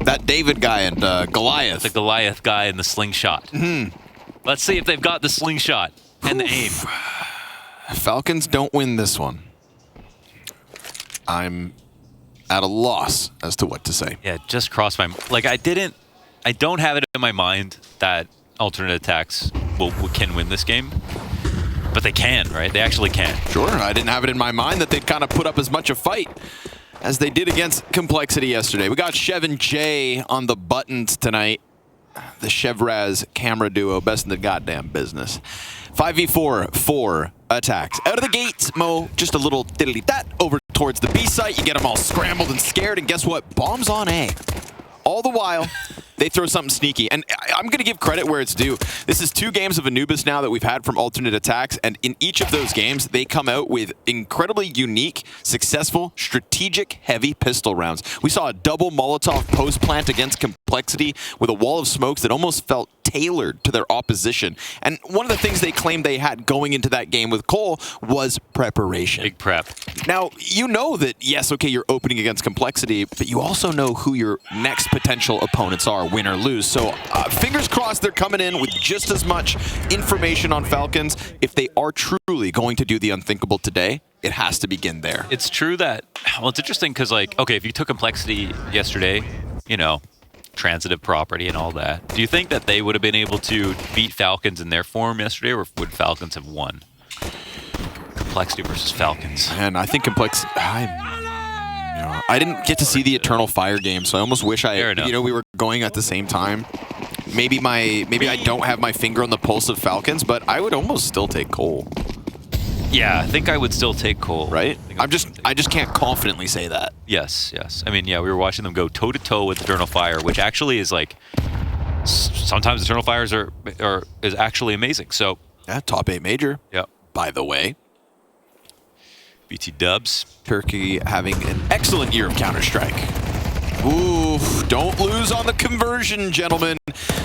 That David guy and Goliath. The Goliath guy and the slingshot. Let's see if they've got the slingshot and the aim. Falcons don't win this one. I'm at a loss as to what to say. Yeah, just crossed my mind. Like, I don't have it in my mind that alternate aTTaX can win this game. But they can, right? They actually can. Sure, I didn't have it in my mind that they'd kind of put up as much a fight as they did against Complexity yesterday. We got Chev and Jay on the buttons tonight. The Chevraz camera duo, best in the goddamn business. 5v4 for aTTaX. Out of the gates, Mo, just a little diddly-dat over towards the B site. You get them all scrambled and scared, and guess what? Bombs on A. All the while, they throw something sneaky. And I'm going to give credit where it's due. This is 2 games of Anubis now that we've had from alternate aTTaX, and in each of those games, they come out with incredibly unique, successful, strategic, heavy pistol rounds. We saw a double Molotov post plant against Complexity with a wall of smokes that almost felt tailored to their opposition. And one of the things they claimed they had going into that game with Cole was preparation. Big prep. Now, you know that, yes, okay, you're opening against Complexity, but you also know who your next potential opponents are, win or lose. So fingers crossed they're coming in with just as much information on Falcons. If they are truly going to do the unthinkable today, it has to begin there. It's true that, well, it's interesting because, like, okay, if you took Complexity yesterday, you know, transitive property and all that, do you think that they would have been able to beat Falcons in their form yesterday, or would Falcons have won? Complexity versus Falcons. And I think I didn't get to see the Eternal Fire game, so I almost wish we were going at the same time. Maybe I don't have my finger on the pulse of Falcons, but I would almost still take Cole. Yeah, I think I would still take Cole. Right? I just can't confidently say that. Yes. I mean, yeah, we were watching them go toe-to-toe with Eternal Fire, which actually is like, sometimes Eternal Fires is actually amazing. So yeah, top 8 major. Yeah. By the way. BT dubs. Turkey having an excellent year of Counter-Strike. Oof, don't lose on the conversion, gentlemen.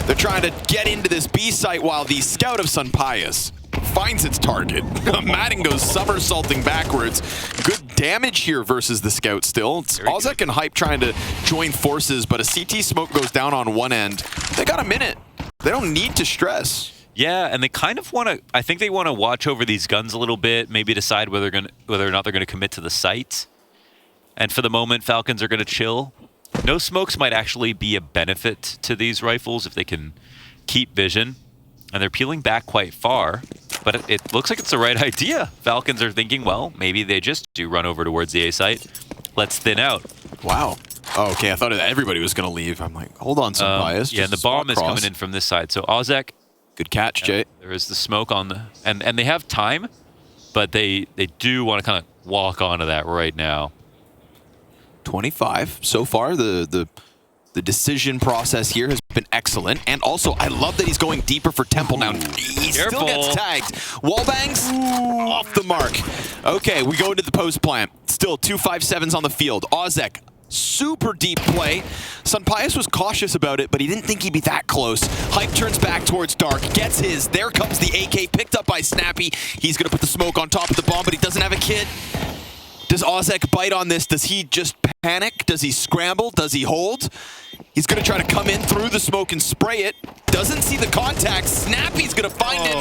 They're trying to get into this B site while the scout of Sun Pius finds its target. Madden goes somersaulting backwards. Good damage here versus the scout still. It's aTTaX and Hype trying to join forces, but a CT smoke goes down on one end. They got a minute. They don't need to stress. Yeah, and they kind of want to, I think they want to watch over these guns a little bit, maybe decide whether or not they're going to commit to the site. And for the moment, Falcons are going to chill. No smokes might actually be a benefit to these rifles if they can keep vision. And they're peeling back quite far, but it looks like it's the right idea. Falcons are thinking, well, maybe they just do run over towards the A site. Let's thin out. Wow. Oh, okay, I thought everybody was going to leave. I'm like, hold on, Sun Pius. Yeah, and the bomb is coming in from this side. So aTTaX. Good catch, Jay. There is the smoke on the... And they have time, but they do want to kind of walk onto that right now. 25. So far, the decision process here has been excellent. And also, I love that he's going deeper for Temple now. He still gets tagged. Wallbangs off the mark. Okay, we go into the post plant. Still 257s on the field. aTTaX. Super deep play. Sun Pius was cautious about it, but he didn't think he'd be that close. Hype turns back towards Dark, gets his. There comes the AK, picked up by Snappy. He's going to put the smoke on top of the bomb, but he doesn't have a kit. Does aTTaX bite on this? Does he just panic? Does he scramble? Does he hold? He's going to try to come in through the smoke and spray it. Doesn't see the contact. Snappy's going to find him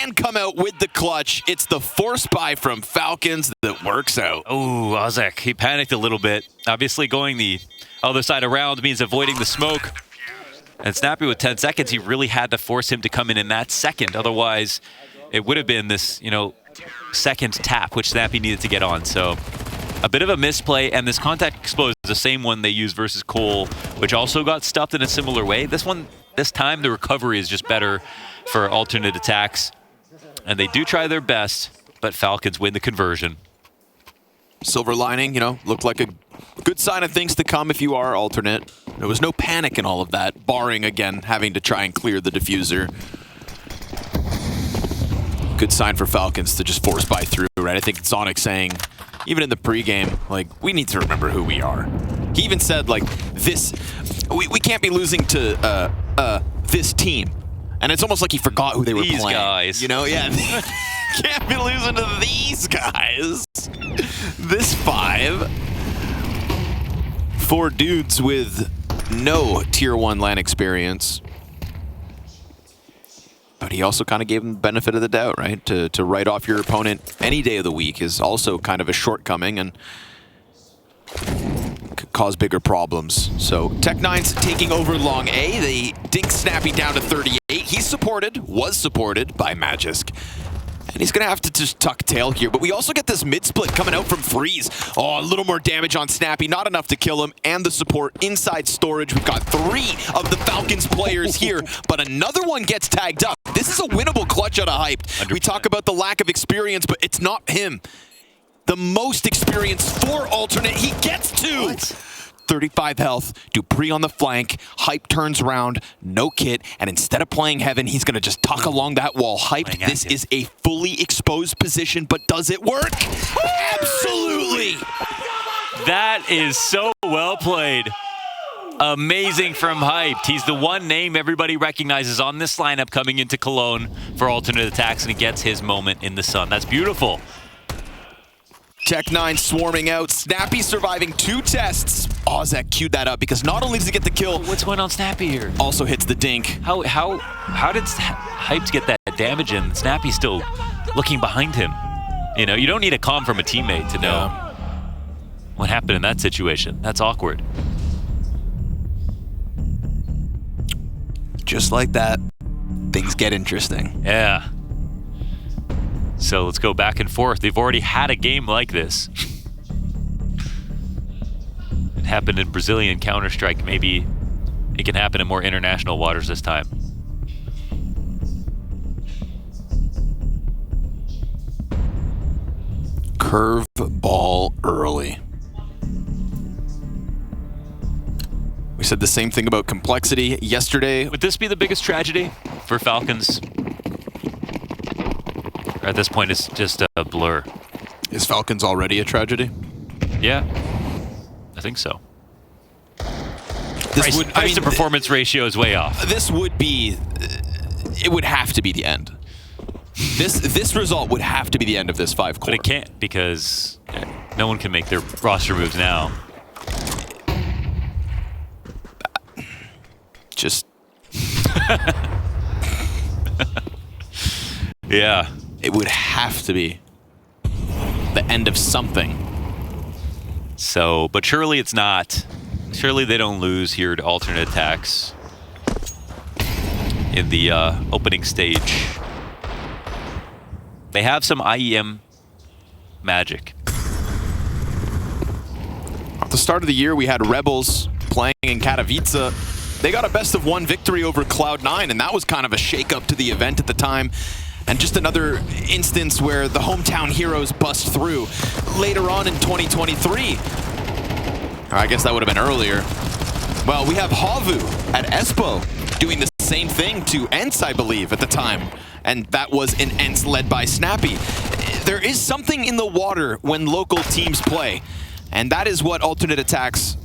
and come out with the clutch. It's the force buy from Falcons that works out. Oh, aTTaX, he panicked a little bit. Obviously going the other side around means avoiding the smoke. And Snappy with 10 seconds, he really had to force him to come in that second. Otherwise, it would have been this, second tap, which Snappy needed to get on. So a bit of a misplay, and this contact explosion is the same one they used versus Cole, which also got stuffed in a similar way. This time, the recovery is just better for alternate aTTaX. And they do try their best, but Falcons win the conversion. Silver lining, looked like a good sign of things to come if you are alternate. There was no panic in all of that, barring, again, having to try and clear the diffuser. Good sign for Falcons to just force buy through, right? I think Sonic saying, even in the pregame, we need to remember who we are. He even said, we can't be losing to this team. And it's almost like he forgot who they were playing. These guys. Yeah. Can't be losing to these guys. This 5. 4 dudes with no Tier 1 LAN experience. But he also kind of gave him the benefit of the doubt, right? To write off your opponent any day of the week is also kind of a shortcoming and could cause bigger problems. So Tech9's taking over long A. They dink Snappy down to 38. He's was supported by Magisk. And he's going to have to just tuck tail here. But we also get this mid-split coming out from Freeze. Oh, a little more damage on Snappy. Not enough to kill him. And the support inside storage. We've got 3 of the Falcons players here. But another one gets tagged up. This is a winnable clutch out of Hyped. 100%. We talk about the lack of experience, but it's not him. The most experience for alternate. He gets 2. What? 35 health, Dupree on the flank, Hype turns around, no kit, and instead of playing Heaven, he's gonna just tuck along that wall. Hype, this is a fully exposed position, but does it work? Absolutely! That is so well played. Amazing from Hyped. He's the one name everybody recognizes on this lineup coming into Cologne for alternate attacks, and he gets his moment in the sun. That's beautiful. Tech9 swarming out. Snappy surviving 2 tests. Ozek queued that up because not only does he get the kill, what's going on Snappy here? Also hits the dink. How did Hyped get that damage in? Snappy's still looking behind him. You know, you don't need a comm from a teammate to know what happened in that situation. That's awkward. Just like that, things get interesting. Yeah. So let's go back and forth. They've already had a game like this. It happened in Brazilian Counter-Strike. Maybe it can happen in more international waters this time. Curve ball early. We said the same thing about complexity yesterday. Would this be the biggest tragedy for Falcons? At this point, it's just a blur. Is Falcons already a tragedy? Yeah, I think so. This price to performance ratio is way off. This would be, it would have to be the end. This result would have to be the end of this 5 core. But it can't because no one can make their roster moves now. Just. Yeah. It would have to be the end of something. So, but surely it's not. Surely they don't lose here to alternate attacks in the opening stage. They have some IEM magic. At the start of the year, we had Rebels playing in Katowice. They got a best-of-1 victory over Cloud9, and that was kind of a shake-up to the event at the time. And just another instance where the hometown heroes bust through. Later on in 2023, or I guess that would have been earlier. Well, we have Havu at Espo doing the same thing to Ents, I believe, at the time. And that was an Ents led by Snappy. There is something in the water when local teams play. And that is what alternate attacks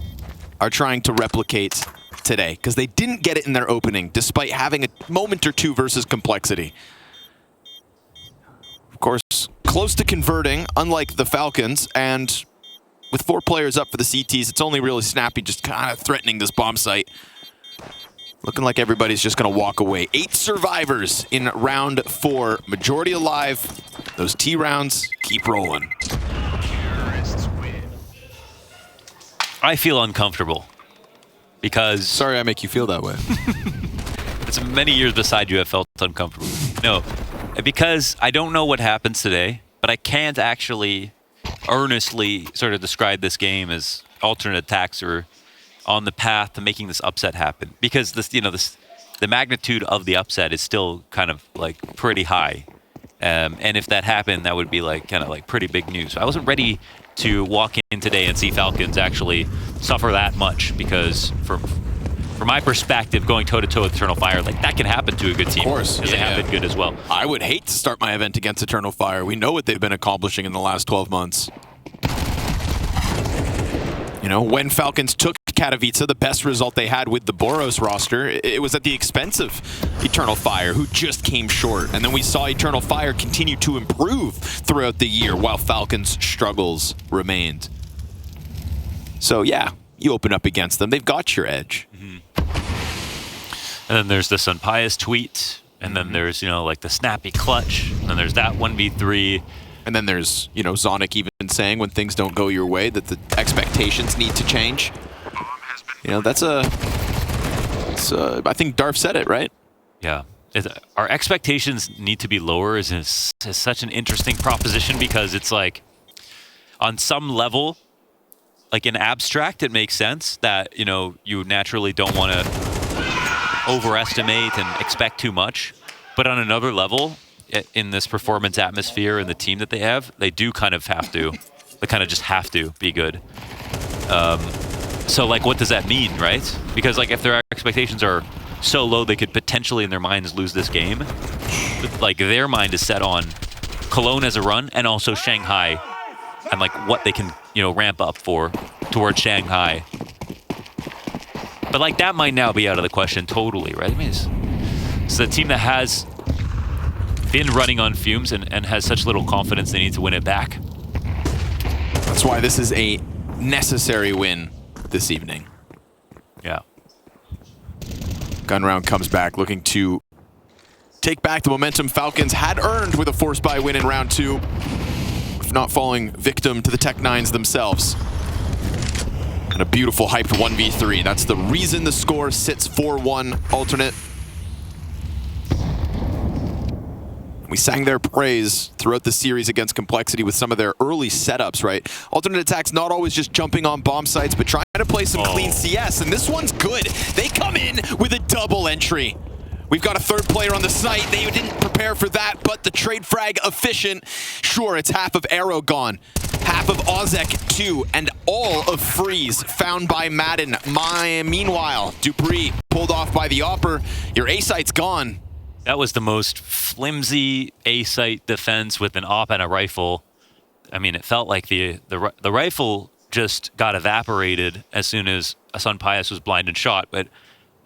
are trying to replicate today. Because they didn't get it in their opening, despite having a moment or 2 versus complexity. Of course, close to converting, unlike the Falcons, and with 4 players up for the CTs, it's only really Snappy just kind of threatening this bomb site. Looking like everybody's just going to walk away. 8 survivors in round 4. Majority alive. Those T rounds keep rolling. I feel uncomfortable because... Sorry I make you feel that way. It's many years beside you have felt uncomfortable. No. Because I don't know what happens today, but I can't actually earnestly sort of describe this game as alternate attacks are on the path to making this upset happen. Because this, the magnitude of the upset is still kind of like pretty high. And if that happened, that would be like kind of like pretty big news. I wasn't ready to walk in today and see Falcons actually suffer that much because from my perspective, going toe-to-toe with Eternal Fire, like that can happen to a good team. Of course. Because they have been good as well. I would hate to start my event against Eternal Fire. We know what they've been accomplishing in the last 12 months. You know, when Falcons took Katowice, the best result they had with the Boros roster, it was at the expense of Eternal Fire, who just came short. And then we saw Eternal Fire continue to improve throughout the year while Falcons' struggles remained. So yeah, you open up against them. They've got your edge. And then there's the Sunpius tweet, and then there's, like the snappy clutch, and then there's that 1v3. And then there's, Zonic even saying when things don't go your way that the expectations need to change. That's I think Darf said it, right? Yeah. Our expectations need to be lower is such an interesting proposition, because it's like, on some level, like in abstract, it makes sense that, you naturally don't want to overestimate and expect too much. But on another level, in this performance atmosphere and the team that they have, they do kind of have to. They kind of just have to be good. So, like, what does that mean, right? Because, like, if their expectations are so low, they could potentially, in their minds, lose this game. Like, their mind is set on Cologne as a run, and also Shanghai, and, like, what they can, ramp up towards Shanghai. But, like, that might now be out of the question totally, right? I mean, it's a team that has been running on fumes and has such little confidence they need to win it back. That's why this is a necessary win this evening. Yeah. Gun Round comes back looking to take back the momentum Falcons had earned with a force buy win in round 2, if not falling victim to the Tech-9s themselves. And a beautiful hyped 1v3. That's the reason the score sits 4-1 alternate. We sang their praise throughout the series against Complexity with some of their early setups, right? Alternate aTTaX not always just jumping on bomb sites, but trying to play some clean CS, and this one's good. They come in with a double entry. We've got a third player on the site. They didn't prepare for that, but the trade frag efficient. Sure, it's half of Arrow gone, half of Ozek too, and all of Freeze found by Madden. Meanwhile, Dupree pulled off by the Opper. Your A-site's gone. That was the most flimsy A-site defense with an op and a rifle. I mean, it felt like the rifle just got evaporated as soon as Sunpius was blind and shot. But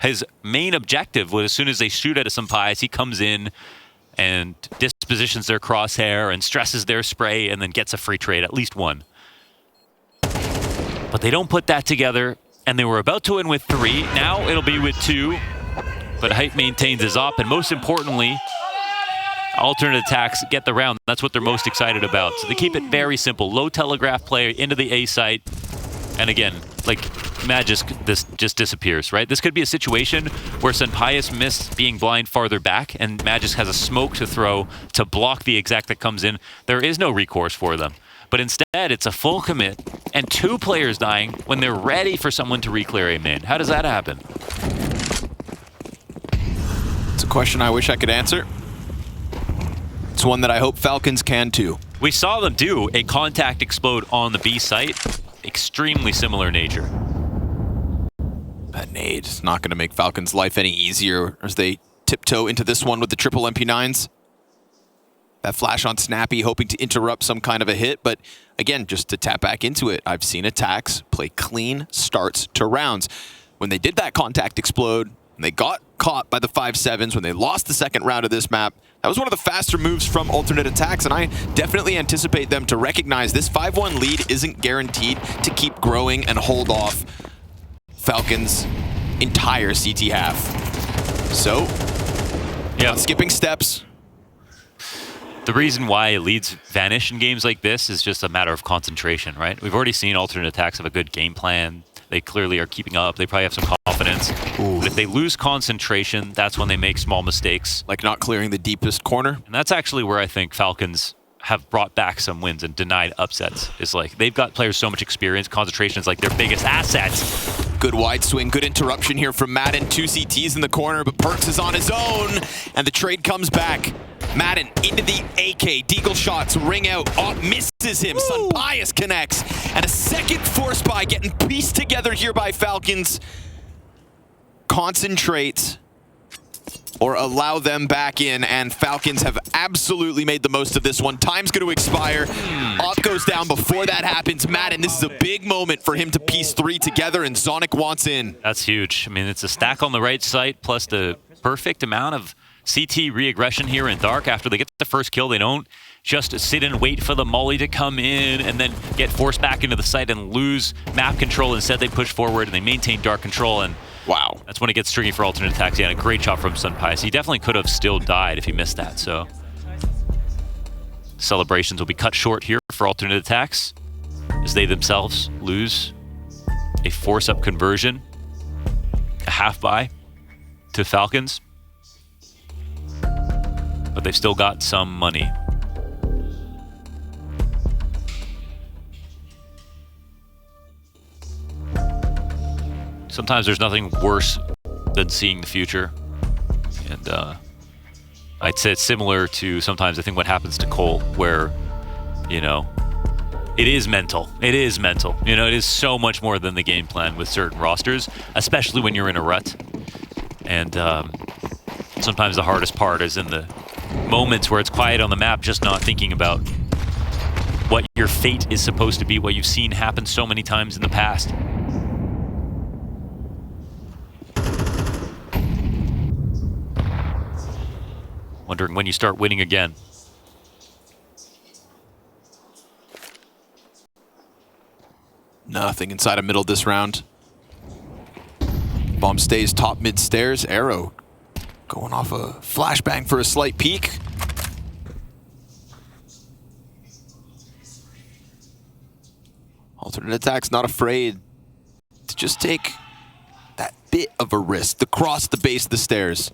his main objective was, as soon as they shoot at a Sunpius, he comes in and dispositions their crosshair and stresses their spray and then gets a free trade, at least one. But they don't put that together, and they were about to win with 3. Now it'll be with 2. But Hype maintains his op, and most importantly, alternate aTTaX get the round. That's what they're most excited about. So they keep it very simple. Low telegraph play into the A site. And again, like, this just disappears, right? This could be a situation where Sunpius missed being blind farther back, and Magis has a smoke to throw to block the exec that comes in. There is no recourse for them. But instead, it's a full commit, and 2 players dying when they're ready for someone to re-clear a main. How does that happen? It's a question I wish I could answer. It's one that I hope Falcons can too. We saw them do a contact explode on the B site. Extremely similar nature. That nade is not going to make Falcons' life any easier as they tiptoe into this one with the triple MP9s. That flash on Snappy, hoping to interrupt some kind of a hit, but again, just to tap back into it, I've seen aTTaX play clean starts to rounds. When they did that contact explode, and they got caught by the 5-7s when they lost the second round of this map, that was one of the faster moves from alternate aTTaX, and I definitely anticipate them to recognize this 5-1 lead isn't guaranteed to keep growing and hold off Falcons' entire CT half. So, not skipping steps. The reason why leads vanish in games like this is just a matter of concentration, right? We've already seen alternate aTTaX have a good game plan. They clearly are keeping up. They probably have some confidence. But if they lose concentration, that's when they make small mistakes. Like not clearing the deepest corner. And that's actually where I think Falcons have brought back some wins and denied upsets. It's like they've got players so much experience. Concentration is like their biggest asset. Good wide swing, good interruption here from Madden. 2 CTs in the corner, but Perks is on his own. And the trade comes back. Madden into the AK. Deagle shots ring out. Op misses him. Sunpius connects. And a second force buy getting pieced together here by Falcons. Concentrate or allow them back in, and Falcons have absolutely made the most of this one. Time's going to expire. Op goes down before that happens. Madden, this is a big moment for him to piece 3 together, and Zonic wants in. That's huge. I mean, it's a stack on the right side plus the perfect amount of CT re-aggression here in Dark. After they get the first kill, they don't just sit and wait for the molly to come in and then get forced back into the site and lose map control. Instead, they push forward and they maintain dark control, and wow, that's when it gets tricky for alternate attacks. Yeah, and a great shot from Sunpius. He definitely could have still died if he missed that, so celebrations will be cut short here for alternate attacks as they themselves lose a force-up conversion, a half-buy to Falcons, but they've still got some money. Sometimes there's nothing worse than seeing the future, and I'd say it's similar to sometimes I think what happens to Cole, where, you know, it is mental. It is mental. You know, it is so much more than the game plan with certain rosters, especially when you're in a rut. And sometimes the hardest part is in the moments where it's quiet on the map, just not thinking about what your fate is supposed to be, what you've seen happen so many times in the past. Wondering when you start winning again. Nothing inside of middle this round. Bomb stays top mid stairs. Arrow going off a flashbang for a slight peek. Alternate attacks not afraid to just take that bit of a risk to cross the base of the stairs.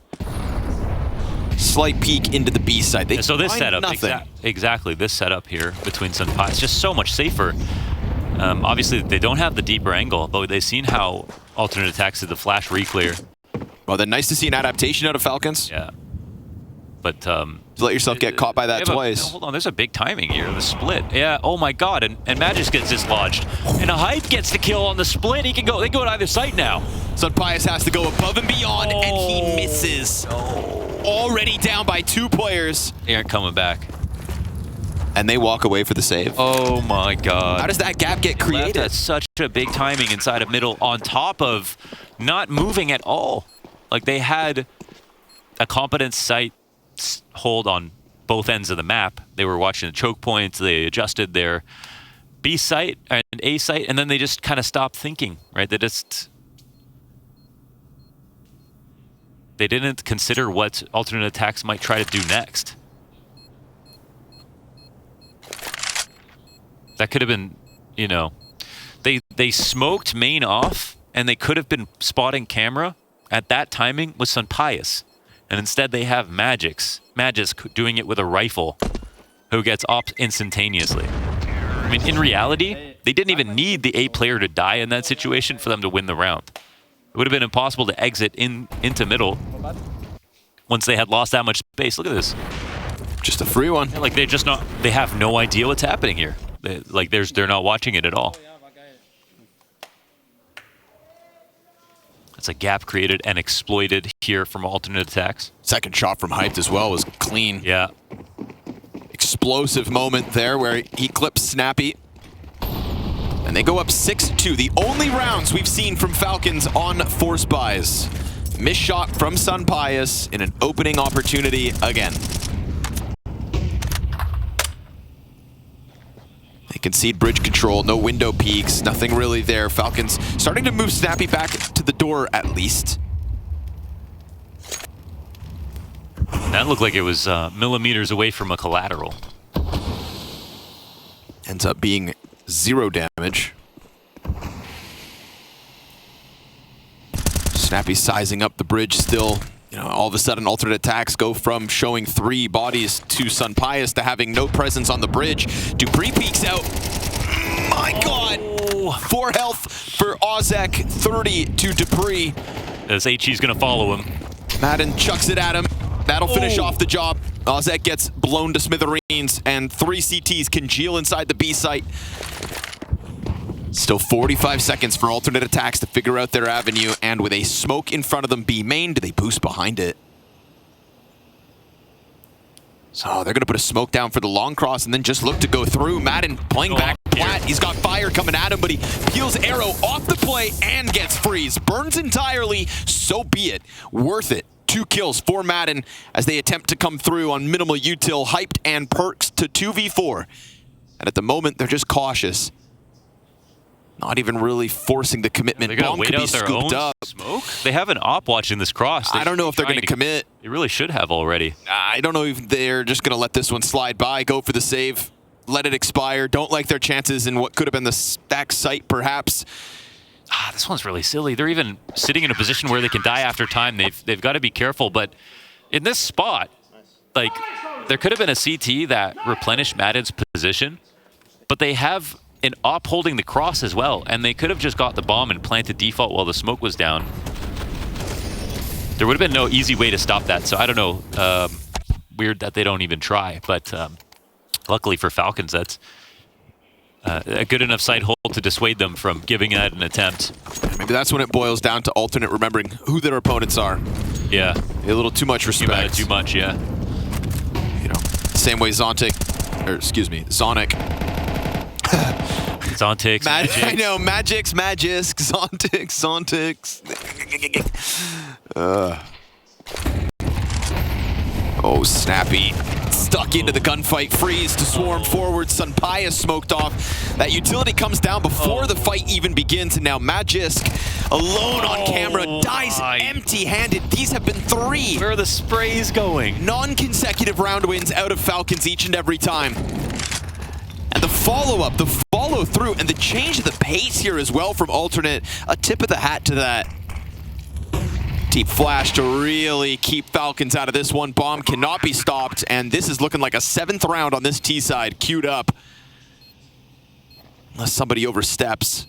Slight peek into the B side. They so this setup, exactly this setup here between Sunpai, it's just so much safer. Obviously, they don't have the deeper angle, but they've seen how alternate attacks did the flash reclear. Well, then nice to see an adaptation out of Falcons. Yeah. But to let yourself get caught by that twice. Hold on, there's a big timing here. The split. Yeah. Oh my God. And Magis gets dislodged. And a Hype gets the kill on the split. He can go. They go to either side now. Sunpius has to go above and beyond, and he misses. Already down by 2 players. They aren't coming back. And they walk away for the save. Oh my God. How does that gap get created? That's such a big timing inside of middle, on top of not moving at all. Like, they had a competent site hold on both ends of the map. They were watching the choke points. They adjusted their B site and A site, and then they just kind of stopped thinking, right? They didn't consider what alternate attacks might try to do next. That could have been, you know, they smoked main off, and they could have been spotting camera at that timing with Sunpius. And instead they have Magis doing it with a rifle, who gets ops instantaneously. I mean, in reality, they didn't even need the A player to die in that situation for them to win the round. It would have been impossible to exit into middle once they had lost that much space. Look at this. Just a free one. Like, they have no idea what's happening here. They're not watching it at all. It's a gap created and exploited here from alternate attacks. Second shot from Hyped as well was clean. Yeah. Explosive moment there where he clips Snappy. And they go up 6-2. The only rounds we've seen from Falcons on force buys. Missed shot from Sunpius in an opening opportunity again. They concede bridge control, no window peaks, nothing really there. Falcons starting to move Snappy back to the door at least. That looked like it was millimeters away from a collateral. Ends up being 0 damage. Snappy sizing up the bridge still. You know, all of a sudden, alternate attacks go from showing 3 bodies to Sunpius to having no presence on the bridge. Dupree peeks out. My God! 4 health for Ozek, 30 to Dupree. As HE's gonna follow him. Madden chucks it at him. That'll finish off the job. Ozek gets blown to smithereens, and 3 CTs congeal inside the B site. Still 45 seconds for alternate attacks to figure out their avenue, and with a smoke in front of them, B main, do they boost behind it? So they're going to put a smoke down for the long cross and then just look to go through. Madden playing back flat. He's got fire coming at him, but he peels Arrow off the play and gets freeze. Burns entirely, so be it. Worth it. 2 kills for Madden as they attempt to come through on minimal util, hyped and perks to 2v4. And at the moment, they're just cautious. Not even really forcing the commitment. They're going to Bomb wait could be out their scooped own up. smoke? They have an op watching this cross. I don't know if they're going to commit. They really should have already. I don't know if they're just going to let this one slide by, go for the save, let it expire. Don't like their chances in what could have been the stack site, perhaps. This one's really silly. They're even sitting in a position where they can die after time. They've got to be careful. But in this spot, like, there could have been a CT that replenished Madden's position, but they have an op holding the cross as well, and they could have just got the bomb and planted default while the smoke was down. There would have been no easy way to stop that, so I don't know. Weird that they don't even try, but luckily for Falcons, that's a good enough side hold to dissuade them from giving that an attempt. Maybe that's when it boils down to alternate remembering who their opponents are. Yeah. A little too much respect. Too much, yeah. You know, same way Zontic. Zontic. I know, Magix, Zontic. Oh, Snappy. Stuck into the gunfight. Freeze to swarm forward. Sunpaya smoked off. That utility comes down before the fight even begins, and now Magisk, alone on camera, dies empty-handed. These have been 3. Where are the sprays going? Non-consecutive round wins out of Falcons each and every time. And the follow-up, the follow-through, and the change of the pace here as well from alternate. A tip of the hat to that. Deep flash to really keep Falcons out of this one. Bomb cannot be stopped, and this is looking like a 7th round on this T side, queued up. Unless somebody oversteps.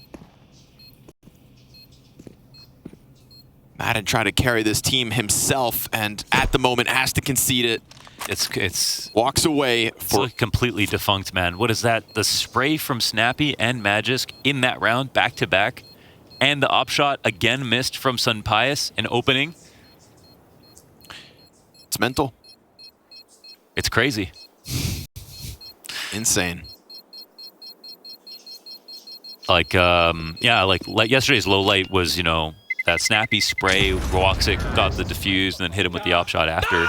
Madden trying to carry this team himself, and at the moment has to concede it. It's walks away for completely defunct, man. What is that? The spray from Snappy and Magisk in that round, back to back. And the op shot again missed from Sunpius in opening. It's mental. It's crazy. Insane. Like, yeah, like yesterday's low light was, you know, that Snappy spray, Roxic got the defuse and then hit him with the op shot after.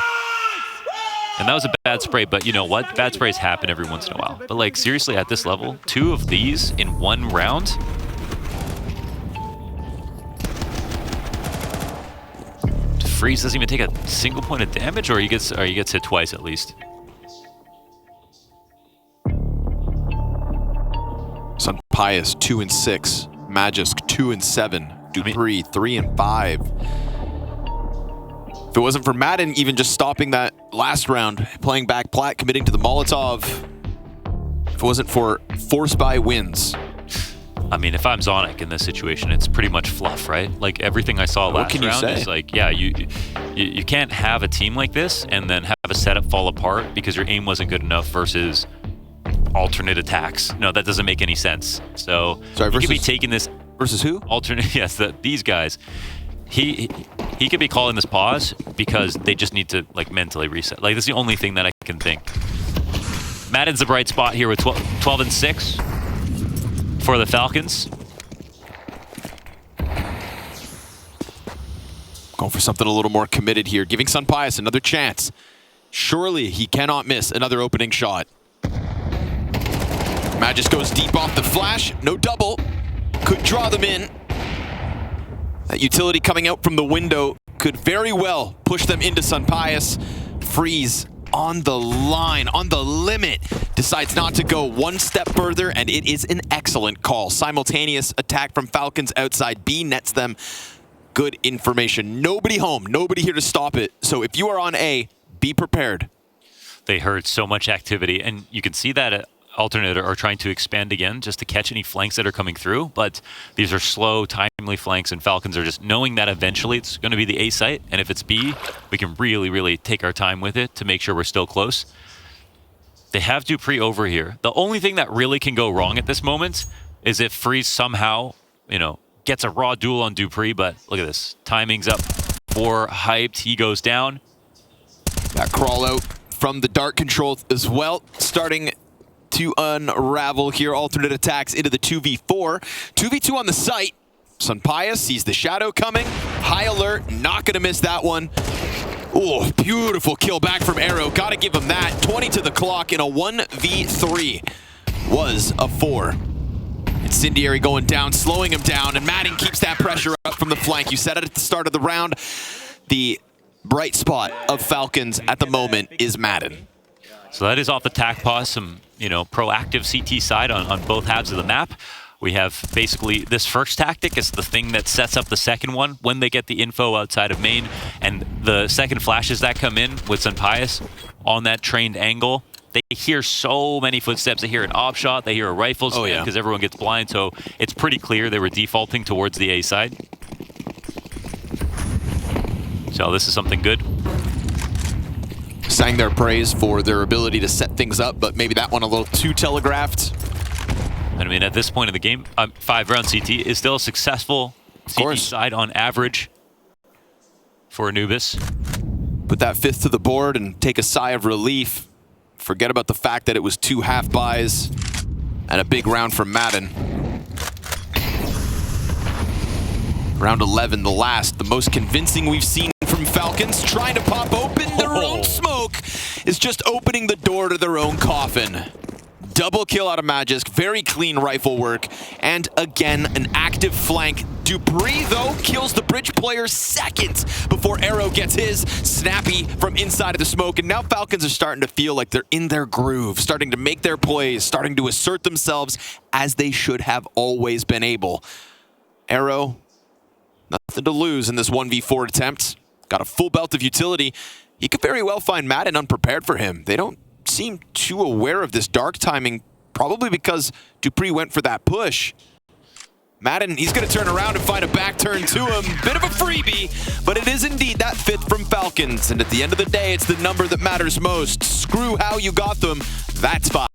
And that was a bad spray, but you know what? Bad sprays happen every once in a while. But like, seriously, at this level, 2 of these in 1 round? Freeze doesn't even take a single point of damage, or he gets hit twice at least. Sunpius 2 and 6, Magisk 2 and 7, Dupree 3 and 5. If it wasn't for Madden even just stopping that last round, playing back plat, committing to the Molotov. If it wasn't for force buy wins. I mean, if I'm Zonic in this situation, it's pretty much fluff, right? Like everything I saw last round is like, yeah, you can't have a team like this and then have a setup fall apart because your aim wasn't good enough versus alternate attacks. No, that doesn't make any sense. So he could be taking this versus who? Alternate, yes, these guys. He could be calling this pause because they just need to like mentally reset. Like that's the only thing that I can think. Madden's a bright spot here with 12 and 6. For the Falcons. Going for something a little more committed here. Giving Sunpius another chance. Surely he cannot miss another opening shot. Magis goes deep off the flash. No double. Could draw them in. That utility coming out from the window could very well push them into Sunpius. Freeze on the line, on the limit, decides not to go one step further, and it is an excellent call. Simultaneous attack from Falcons outside B nets them. Good information. Nobody home, nobody here to stop it. So if you are on A, be prepared. They heard so much activity, and you can see that alternate are trying to expand again just to catch any flanks that are coming through, but these are slow, timely flanks, and Falcons are just knowing that eventually it's going to be the A site, and if it's B, we can really, really take our time with it to make sure we're still close. They have Dupree over here. The only thing that really can go wrong at this moment is if Freeze somehow, you know, gets a raw duel on Dupree, but look at this. Timing's up for Hyped. He goes down. That crawl out from the Dark Control as well, starting to unravel here. Alternate attacks into the 2v4. 2v2 on the site. Sunpaya sees the shadow coming. High alert, not going to miss that one. Oh, beautiful kill back from Arrow. Got to give him that. 20 to the clock in a 1v3. Was a 4. Incendiary going down, slowing him down, and Madden keeps that pressure up from the flank. You said it at the start of the round. The bright spot of Falcons at the moment is Madden. So that is off the tac pause, some proactive CT side on both halves of the map. We have basically this first tactic is the thing that sets up the second one when they get the info outside of main, and the second flashes that come in with Sunpias on that trained angle. They hear so many footsteps. They hear an op shot. They hear a rifle spin because everyone gets blind. So it's pretty clear they were defaulting towards the A side. So this is something good. Sang their praise for their ability to set things up, but maybe that one a little too telegraphed. I mean, at this point in the game, 5-round CT is still a successful CT side on average for Anubis. Put that 5th to the board and take a sigh of relief. Forget about the fact that it was 2 half buys and a big round from Madden. Round 11, the last, the most convincing we've seen from Falcons. Trying to pop open their own smoke is just opening the door to their own coffin. Double kill out of Magisk, very clean rifle work, and again, an active flank. Dupree, though, kills the bridge player seconds before Arrow gets his. Snappy from inside of the smoke, and now Falcons are starting to feel like they're in their groove, starting to make their plays, starting to assert themselves as they should have always been able. Arrow, nothing to lose in this 1v4 attempt. Got a full belt of utility. He could very well find Madden unprepared for him. They don't seem too aware of this dark timing, probably because Dupree went for that push. Madden, he's going to turn around and find a back turn to him. Bit of a freebie, but it is indeed that 5th from Falcons. And at the end of the day, it's the number that matters most. Screw how you got them. That's 5.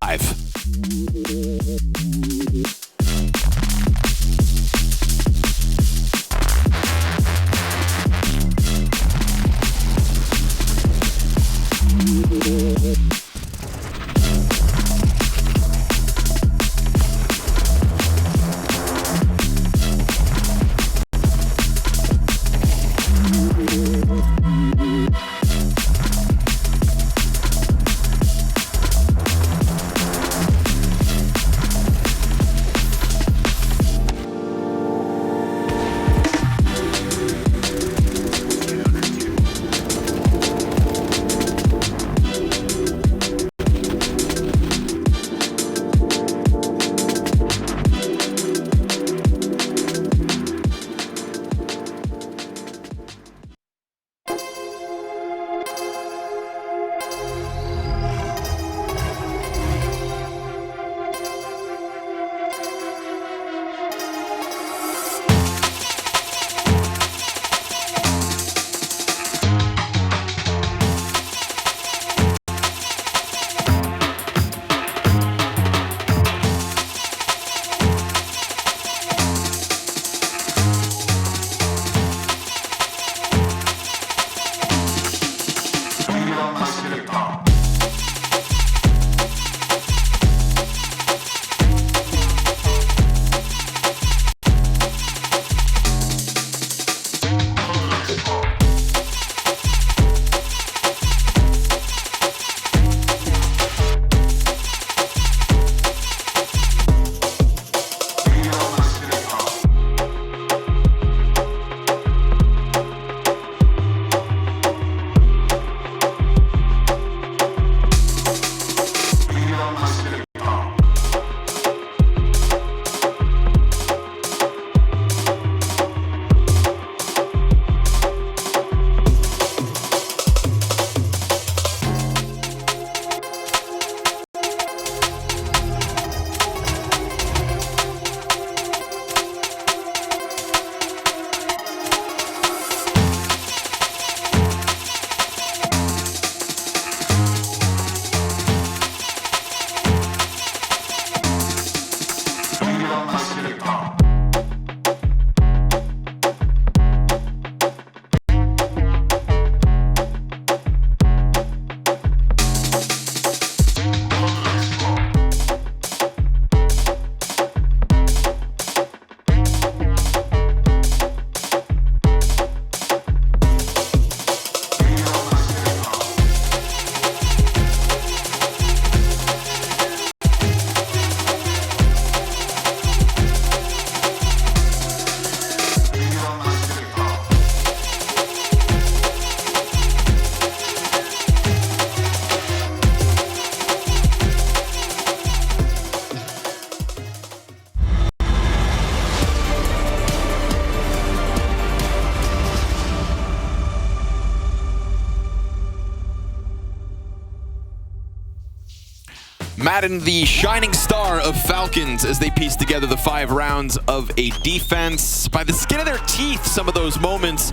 Madden, the shining star of Falcons, as they piece together the 5 rounds of a defense. By the skin of their teeth, some of those moments.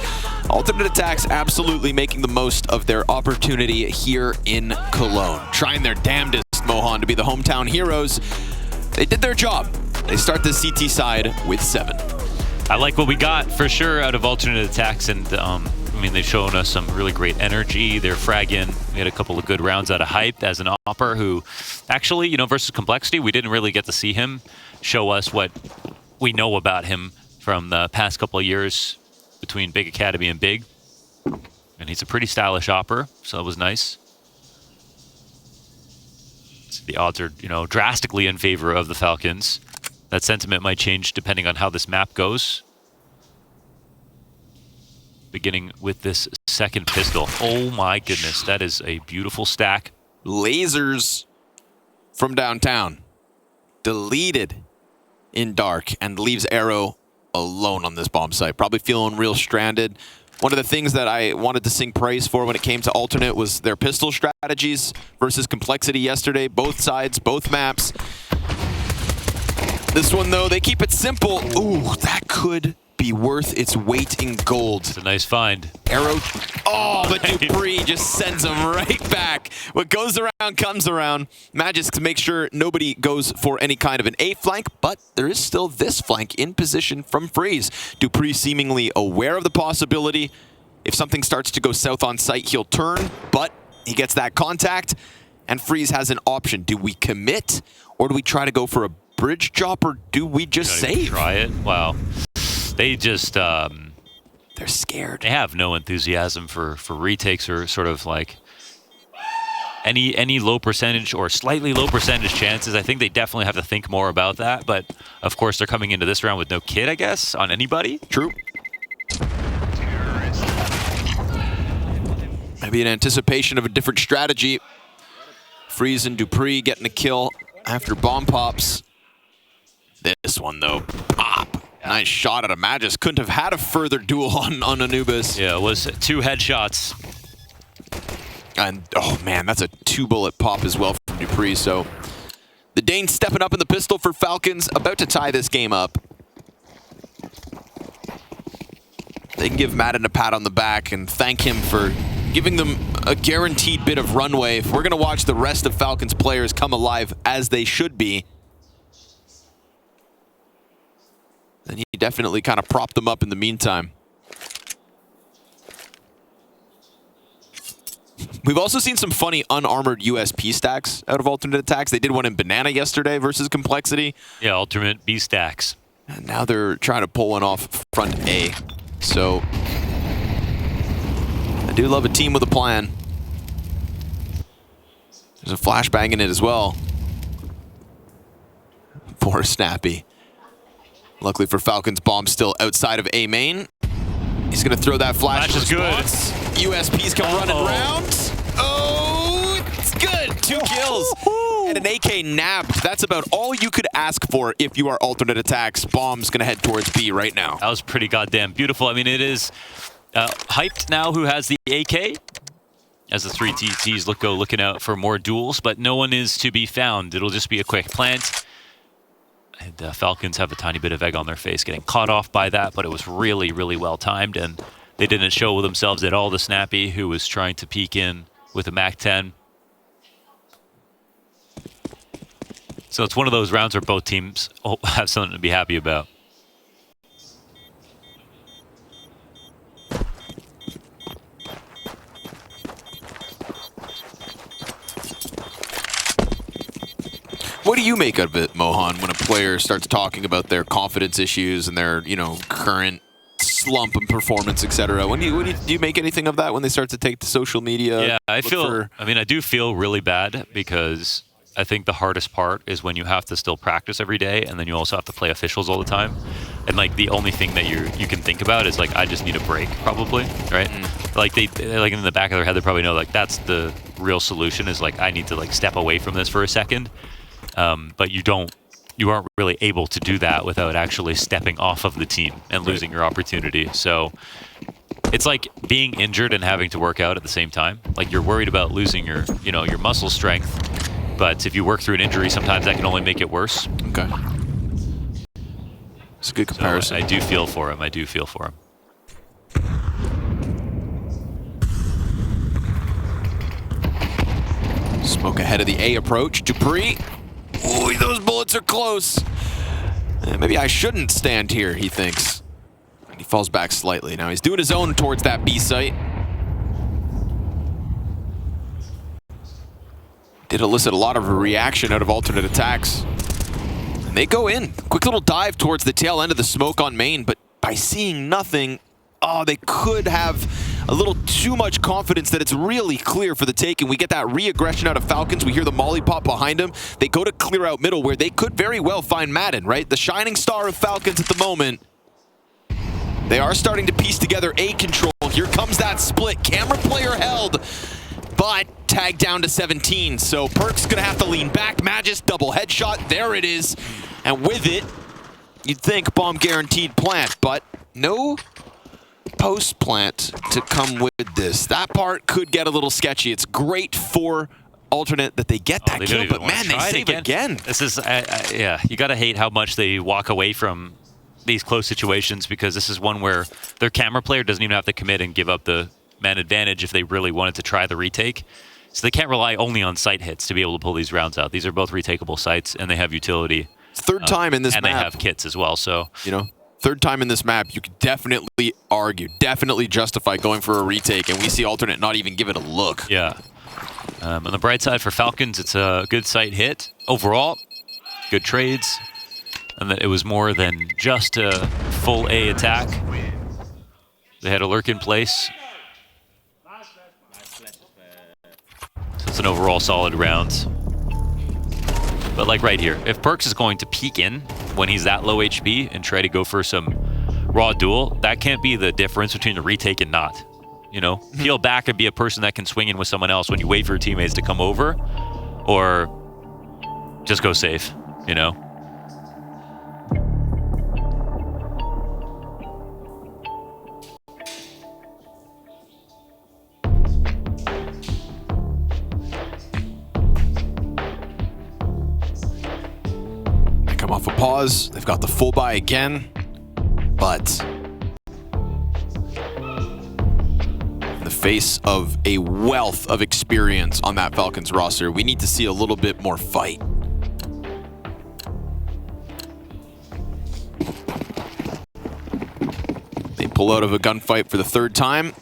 Alternate aTTaX absolutely making the most of their opportunity here in Cologne. Trying their damnedest, Mohan, to be the hometown heroes. They did their job. They start the CT side with 7. I like what we got for sure out of alternate aTTaX, and I mean, they've shown us some really great energy. They're fragging. We had a couple of good rounds out of Hype as an opper who actually, you know, versus Complexity, we didn't really get to see him show us what we know about him from the past couple of years between Big Academy and Big. And he's a pretty stylish opper, so that was nice. So the odds are, you know, drastically in favor of the Falcons. That sentiment might change depending on how this map goes. Beginning with this second pistol. Oh my goodness, that is a beautiful stack. Lasers from downtown. Deleted in dark and leaves Arrow alone on this bomb site. Probably feeling real stranded. One of the things that I wanted to sing praise for when it came to alternate was their pistol strategies versus Complexity yesterday. Both sides, both maps. This one, though, they keep it simple. Ooh, that could be worth its weight in gold. It's a nice find. Arrow. Oh, but Dupree just sends him right back. What goes around comes around. Magic to make sure nobody goes for any kind of an A flank, but there is still this flank in position from Freeze. Dupree seemingly aware of the possibility. If something starts to go south on site, he'll turn, but he gets that contact, and Freeze has an option. Do we commit, or do we try to go for a bridge chop, or do we just save? Try it. Wow. They just they're scared. They have no enthusiasm for retakes or sort of like any low percentage or slightly low percentage chances. I think they definitely have to think more about that. But of course, they're coming into this round with no kid, I guess, on anybody. True. Maybe in anticipation of a different strategy. Freeze and Dupree getting a kill after bomb pops. This one, though, pop. Nice shot at a Magus. Couldn't have had a further duel on Anubis. Yeah, it was 2 headshots. And, oh man, that's a 2-bullet pop as well from Dupree. So the Dane stepping up in the pistol for Falcons, about to tie this game up. They can give Madden a pat on the back and thank him for giving them a guaranteed bit of runway. If we're going to watch the rest of Falcons players come alive as they should be, then he definitely kind of propped them up in the meantime. We've also seen some funny unarmored USP stacks out of alternate aTTaX. They did one in Banana yesterday versus Complexity. Yeah, alternate B stacks. And now they're trying to pull one off front A. So I do love a team with a plan. There's a flashbang in it as well. For Snappy. Luckily for Falcons, bomb still outside of A main. He's going to throw that flash. Flash is good. USPs come running round. Oh, it's good. 2 kills and an AK nabbed. That's about all you could ask for if you are alternate aTTaX. Bomb's going to head towards B right now. That was pretty goddamn beautiful. I mean, it is Hyped now, who has the AK. As the 3 TTs looking out for more duels, but no one is to be found. It'll just be a quick plant. And Falcons have a tiny bit of egg on their face getting caught off by that, but it was really, really well timed, and they didn't show themselves at all to Snappy, who was trying to peek in with a MAC-10. So it's one of those rounds where both teams have something to be happy about. What do you make of it, Mohan, when a player starts talking about their confidence issues and their, you know, current slump in performance, etc.? Do you make anything of that when they start to take to social media? Yeah, I do feel really bad, because I think the hardest part is when you have to still practice every day, and then you also have to play officials all the time. And like the only thing that you can think about is like, I just need a break, probably, right? Like they like in the back of their head, they probably know like that's the real solution, is like I need to like step away from this for a second. But you aren't really able to do that without actually stepping off of the team and losing your opportunity. So it's like being injured and having to work out at the same time. Like you're worried about losing your muscle strength, But if you work through an injury, sometimes that can only make it worse. Okay. It's a good comparison. So I do feel for him. I do feel for him. Smoke ahead of the A approach. Dupree. Ooh, those bullets are close. Maybe I shouldn't stand here, he thinks. And he falls back slightly. Now he's doing his own towards that B site. Did elicit a lot of reaction out of alternate attacks. And they go in. Quick little dive towards the tail end of the smoke on main, but by seeing nothing, oh, they could have a little too much confidence that it's really clear for the take, and we get that re-aggression out of Falcons. We hear the molly pop behind them. They go to clear out middle where they could very well find Madden, right? The shining star of Falcons at the moment. They are starting to piece together A control. Here comes that split. Camera player held, but tagged down to 17. So Perk's gonna have to lean back. Magis double headshot. There it is. And with it, you'd think bomb guaranteed plant, but no post plant to come with this. That part could get a little sketchy. It's great for alternate that they get that kill, but man, they save again. This is, yeah, you gotta hate how much they walk away from these close situations, because this is one where their camera player doesn't even have to commit and give up the man advantage if they really wanted to try the retake. So they can't rely only on site hits to be able to pull these rounds out. These are both retakeable sites, and they have utility. Third time in this map. And they have kits as well, so. You know, third time in this map, you could definitely argue, definitely justify going for a retake, and we see alternate not even give it a look. Yeah. On the bright side for Falcons, it's a good site hit. Overall, good trades, and that it was more than just a full A attack. They had a lurk in place. So it's an overall solid round. But like right here, if Perks is going to peek in when he's that low HP and try to go for some raw duel, that can't be the difference between a retake and not. You know, peel back and be a person that can swing in with someone else when you wait for your teammates to come over, or just go safe, you know? They come off a pause. They've got the full buy again, but in the face of a wealth of experience on that Falcons roster, we need to see a little bit more fight. They pull out of a gunfight for the third time,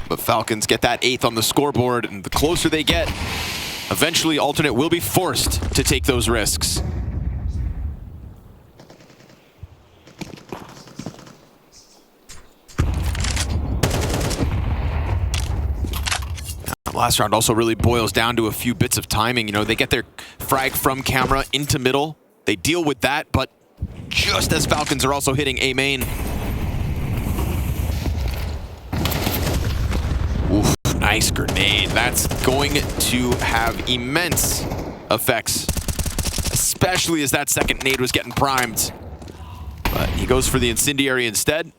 but Falcons get that 8th on the scoreboard, and the closer they get, eventually alternate will be forced to take those risks. Last round also really boils down to a few bits of timing. You know, they get their frag from camera into middle. They deal with that, but just as Falcons are also hitting A main. Oof, nice grenade. That's going to have immense effects, especially as that second nade was getting primed. But he goes for the incendiary instead.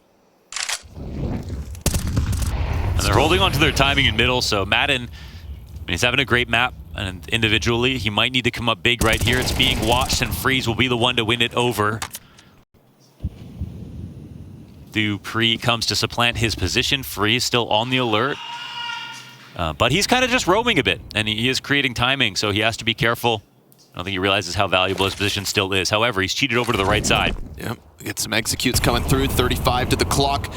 And they're holding on to their timing in middle, so Madden, I mean, he's having a great map, and individually, he might need to come up big right here. It's being watched, and Freeze will be the one to win it over. Dupree comes to supplant his position. Freeze still on the alert. But he's kind of just roaming a bit, and he is creating timing, so he has to be careful. I don't think he realizes how valuable his position still is. However, he's cheated over to the right side. Yep, we get some executes coming through, 35 to the clock.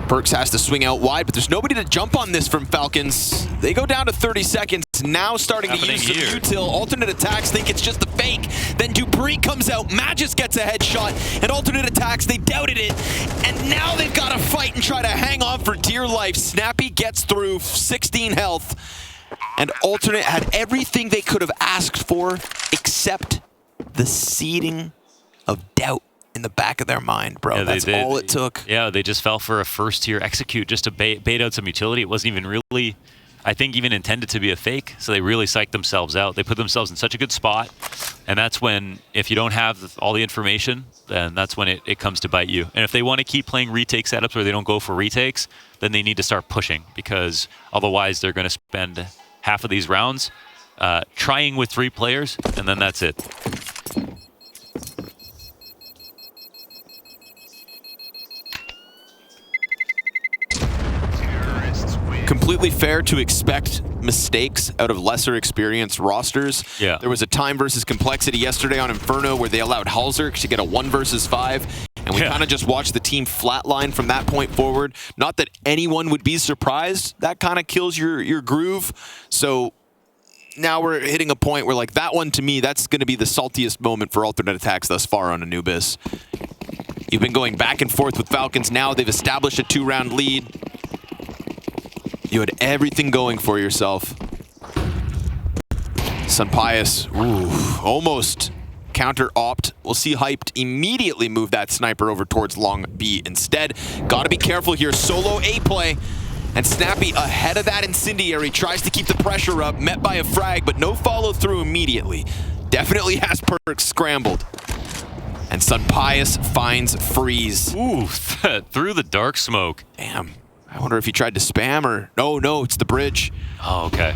Perks has to swing out wide, but there's nobody to jump on this from Falcons. They go down to 30 seconds, now starting to use some util. Alternate attacks think it's just a fake. Then Dupree comes out, Magis gets a headshot, and alternate attacks, they doubted it. And now they've got to fight and try to hang on for dear life. Snappy gets through, 16 health. And alternate had everything they could have asked for except the seeding of doubt in the back of their mind, bro. Yeah, that's all it took. Yeah, they just fell for a first-tier execute just to bait out some utility. It wasn't even really, I think, even intended to be a fake, so they really psyched themselves out. They put themselves in such a good spot, and that's when, if you don't have all the information, then that's when it comes to bite you. And if they want to keep playing retake setups where they don't go for retakes, then they need to start pushing, because otherwise they're going to spend half of these rounds trying with 3 players, and then that's it. Completely fair to expect mistakes out of lesser experienced rosters. Yeah. There was a time versus complexity yesterday on Inferno where they allowed Halzerk to get a 1 versus 5, and we kind of just watched the team flatline from that point forward. Not that anyone would be surprised. That kind of kills your groove. So now we're hitting a point where, like, that one to me, that's going to be the saltiest moment for alternate attacks thus far on Anubis. You've been going back and forth with Falcons. Now they've established a 2-round lead. You had everything going for yourself. Sunpius, almost counter-opt. We'll see Hyped immediately move that sniper over towards long B instead. Gotta be careful here. Solo A play. And Snappy ahead of that incendiary tries to keep the pressure up, met by a frag, but no follow-through immediately. Definitely has Perks scrambled. And Sunpius finds Freeze. Ooh, through the dark smoke. Damn. I wonder if he tried to spam or... No, it's the bridge. Oh, okay.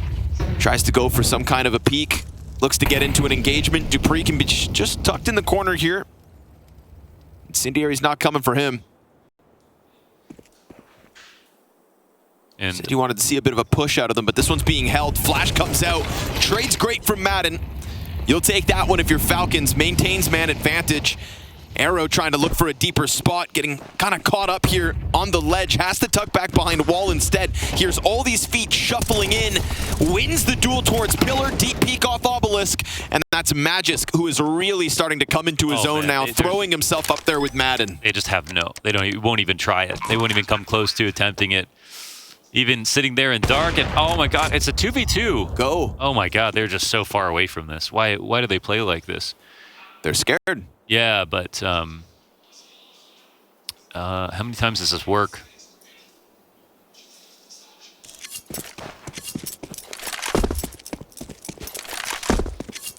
Tries to go for some kind of a peek. Looks to get into an engagement. Dupree can be just tucked in the corner here. Incendiary's not coming for him. And Said you wanted to see a bit of a push out of them, but this one's being held. Flash comes out. Trade's great from Madden. You'll take that one if you're Falcons. Maintains man advantage. Arrow trying to look for a deeper spot, getting kind of caught up here on the ledge. Has to tuck back behind wall instead. Here's all these feet shuffling in. Wins the duel towards Pillar. Deep peek off Obelisk. And that's Magisk, who is really starting to come into his own now, throwing himself up there with Madden. They just have won't even try it. They won't even come close to attempting it. Even sitting there in dark, and oh my god, it's a 2v2. Go. Oh my god, they're just so far away from this. Why do they play like this? They're scared. Yeah, but how many times does this work?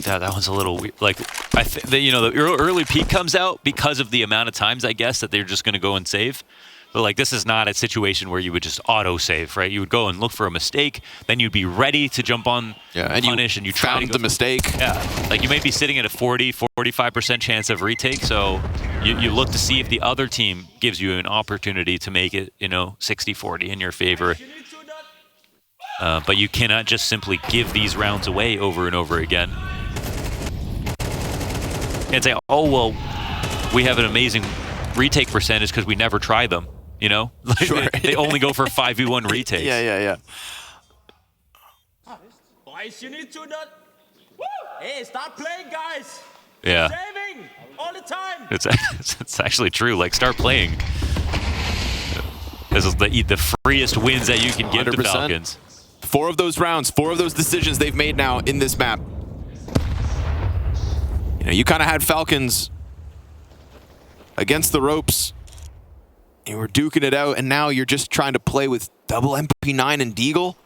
Yeah, that one's a little weird. Like, the early peak comes out because of the amount of times, I guess, that they're just going to go and save. But like, this is not a situation where you would just auto-save, right? You would go and look for a mistake, then you'd be ready to jump on punish, and you try found the mistake. Yeah, like you may be sitting at a 40-45% chance of retake, so you look to see if the other team gives you an opportunity to make it, 60-40 in your favor. But you cannot just simply give these rounds away over and over again. And say, oh, well, we have an amazing retake percentage because we never try them. Like sure. they only go for 5v1 retakes. Yeah. Boys, you need to not. Hey, start playing, guys. Yeah. Saving all the time. It's actually true. Like, start playing. This is the freest wins that you can give 100%. to Falcons. 4 of those rounds, 4 of those decisions they've made now in this map. You kind of had Falcons against the ropes. You were duking it out, and now you're just trying to play with double MP9 and Deagle.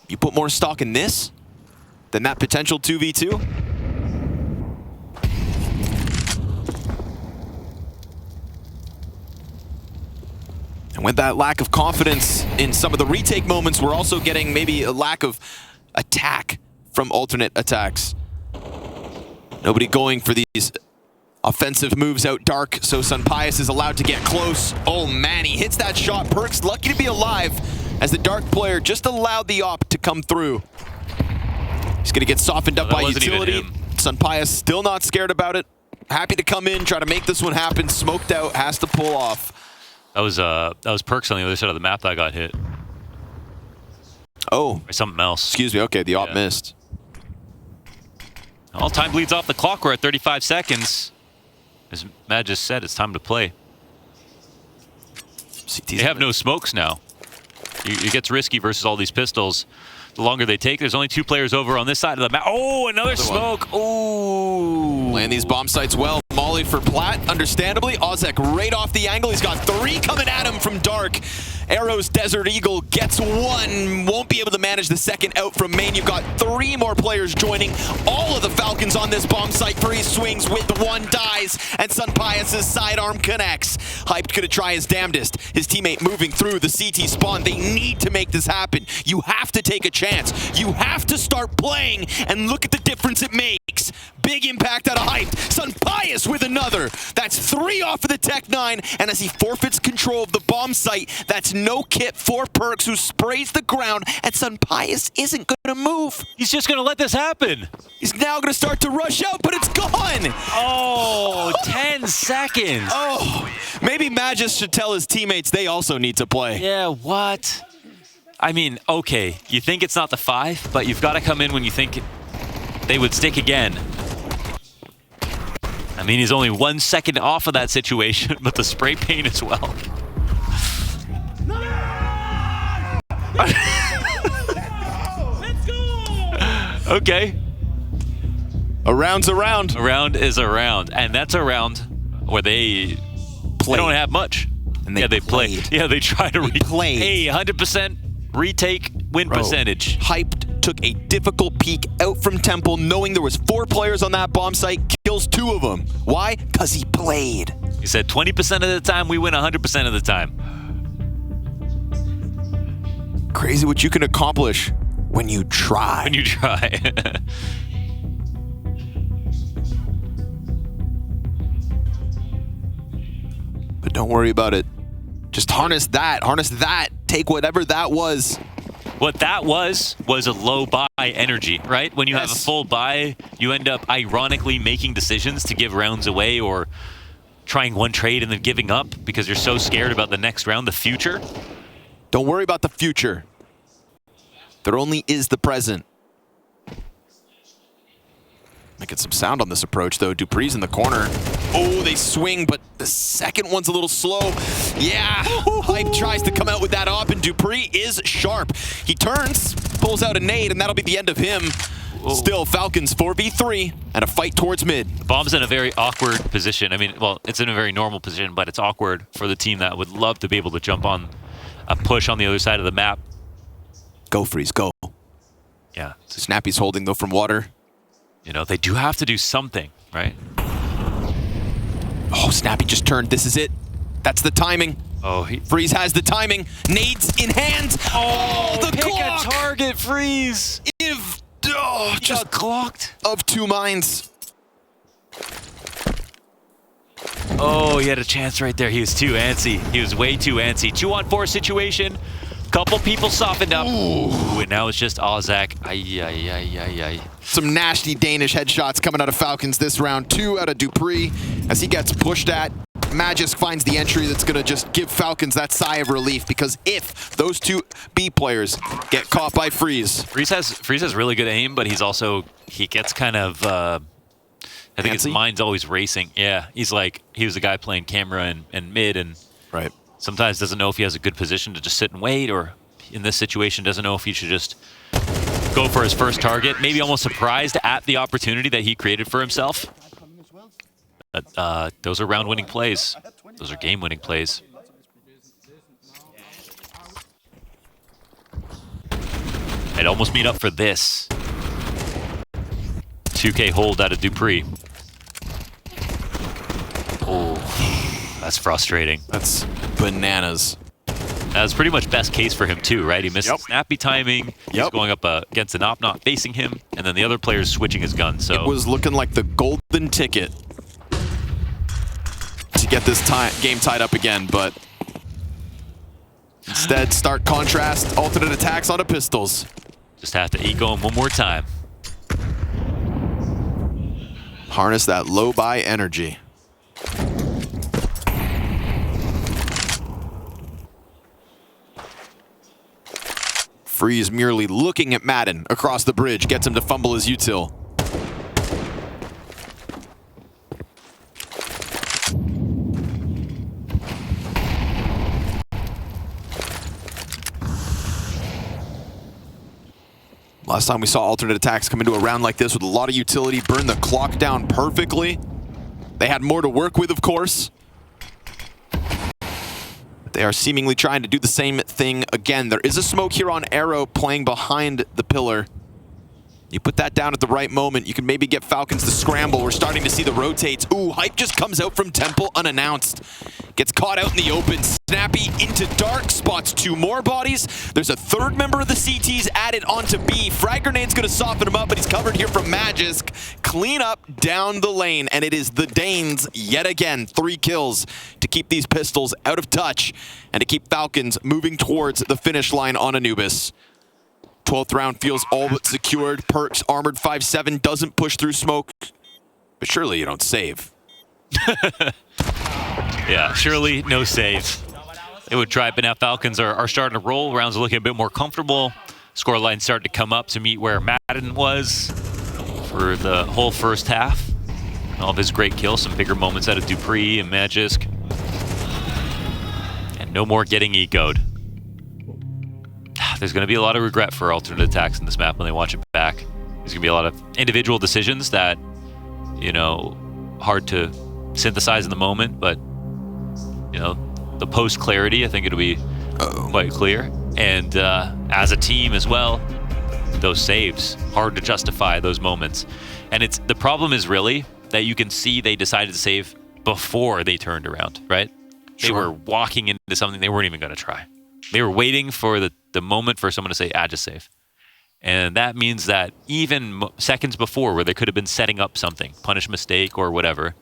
You put more stock in this than that potential 2v2? And with that lack of confidence in some of the retake moments, we're also getting maybe a lack of attack from alternate attacks. Nobody going for these offensive moves out dark, so Sunpius is allowed to get close. Oh man, he hits that shot. Perks lucky to be alive as the dark player just allowed the op to come through. He's gonna get softened up by utility. Sunpius still not scared about it. Happy to come in, try to make this one happen. Smoked out, has to pull off. That was Perks on the other side of the map that got hit. Oh. Or something else. Excuse me, okay, the op missed. All time bleeds off the clock. We're at 35 seconds. As Matt just said, it's time to play. They have no smokes now. It gets risky versus all these pistols. The longer they take, there's only 2 players over on this side of the map. Oh, another smoke. Oh. Land these bomb sites well. Molly for Platt, understandably. Ozek right off the angle. He's got 3 coming at him from Dark. Arrows Desert Eagle gets 1. Won't be able to manage the second out from main. You've got 3 more players joining. All of the Falcons on this bomb site. 3 swings with 1 dies. And Sunpius' sidearm connects. Hyped gonna try his damnedest. His teammate moving through the CT spawn. They need to make this happen. You have to take a chance. You have to start playing and look at the difference it makes. Big impact out of Hyped. Sunpius with another. That's 3 off of the Tech-9. And as he forfeits control of the bomb site, that's no kit for Perks, who sprays the ground, and Sunpius isn't going to move. He's just going to let this happen. He's now going to start to rush out, but it's gone. Oh, 10 seconds. Oh, maybe Magus should tell his teammates they also need to play. Yeah, what? I mean, okay, you think it's not the 5, but you've got to come in when you think they would stick again. I mean, he's only 1 second off of that situation, but the spray paint as well. Let's go! Okay. A round's a round. A round is a round, and that's a round where they don't have much. And they played. Yeah, they try to played. Hey, 100% retake win percentage. Hyped took a difficult peek out from Temple, knowing there was 4 players on that bomb site, kills 2 of them. Why? Because he played. He said 20% of the time, we win 100% of the time. Crazy what you can accomplish when you try. When you try. But don't worry about it. Just harness that. Harness that. Take whatever that was. What that was a low buy energy, right? When you have a full buy, you end up ironically making decisions to give rounds away or trying one trade and then giving up because you're so scared about the next round, the future. Don't worry about the future. There only is the present. Making some sound on this approach, though. Dupree's in the corner. Oh, they swing, but the second one's a little slow. Yeah, Hype tries to come out with that op, and Dupree is sharp. He turns, pulls out a nade, and that'll be the end of him. Whoa. Still, Falcons 4v3 and a fight towards mid. The bomb's in a very awkward position. I mean, well, it's in a very normal position, but it's awkward for the team that would love to be able to jump on a push on the other side of the map. Go, Freeze, go. Yeah. Snappy's holding, though, from water. You know, they do have to do something, right? Oh, Snappy just turned. This is it. That's the timing. Oh, Freeze has the timing. Nades in hand. Oh, the pick clock. A target, Freeze. Just clocked. Of 2 minds. Oh, he had a chance right there. He was too antsy. He was way too antsy. 2-on-4 situation. Couple people softened up. Ooh, and now it's just Ozak. Ay. Some nasty Danish headshots coming out of Falcons this round. 2 out of Dupree as he gets pushed at. Magisk finds the entry that's going to just give Falcons that sigh of relief, because if those 2 B players get caught by Freeze. Freeze has really good aim, but he gets kind of, I think his mind's always racing. Yeah, he was the guy playing camera and mid, and right. Sometimes doesn't know if he has a good position to just sit and wait, or in this situation doesn't know if he should just go for his first target. Maybe almost surprised at the opportunity that he created for himself. But those are round-winning plays. Those are game-winning plays. I'd almost meet up for this. 2K hold out of Dupree. Oh, that's frustrating. That's bananas. That's pretty much best case for him too, right? He missed snappy timing. He's going up against an op not facing him, and then the other player's switching his gun. So it was looking like the golden ticket to get this game tied up again, but instead start contrast, alternate attacks on a pistols. Just have to eco him one more time. Harness that low buy energy. Freeze merely looking at Madden across the bridge gets him to fumble his util. Last time we saw alternate attacks come into a round like this with a lot of utility, burn the clock down perfectly. They had more to work with, of course. But they are seemingly trying to do the same thing again. There is a smoke here on Arrow playing behind the pillar. You put that down at the right moment, you can maybe get Falcons to scramble. We're starting to see the rotates. Ooh, Hype just comes out from Temple unannounced. Gets caught out in the open. Snappy into dark, spots 2 more bodies. There's a 3rd member of the CTs added onto B. Frag Grenade's gonna soften him up, but he's covered here from Magisk. Clean up down the lane, and it is the Danes yet again. 3 kills to keep these pistols out of touch and to keep Falcons moving towards the finish line on Anubis. 12th round feels all but secured. Perks armored 5-7, doesn't push through smoke. But surely you don't save. Yeah, surely no save. It would try, but now Falcons are starting to roll. Rounds are looking a bit more comfortable. Scoreline's starting to come up to meet where Madden was for the whole first half. All of his great kills, some bigger moments out of Dupree and Magisk. And no more getting ecoed. There's going to be a lot of regret for alternate attacks in this map when they watch it back. There's going to be a lot of individual decisions that, you know, hard to synthesize in the moment, but, you know, the post-clarity, I think it'll be quite clear. And as a team as well, those saves, hard to justify those moments. And the problem is really that you can see they decided to save before they turned around, right? Sure. They were walking into something they weren't even going to try. They were waiting for the moment for someone to say, just save. And that means that even seconds before, where they could have been setting up something, punish mistake or whatever,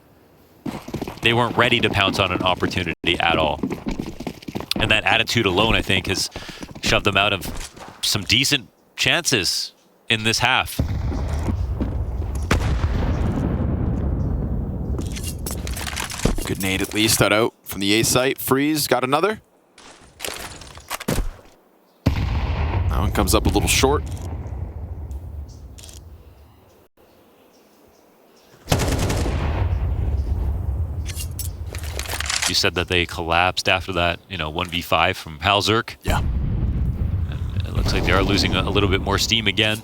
they weren't ready to pounce on an opportunity at all. And that attitude alone, I think, has shoved them out of some decent chances in this half. Good nade at least that out from the A site. Freeze got another. That one comes up a little short. You said that they collapsed after that, 1v5 from Halzerk. Yeah. And it looks like they are losing a little bit more steam again.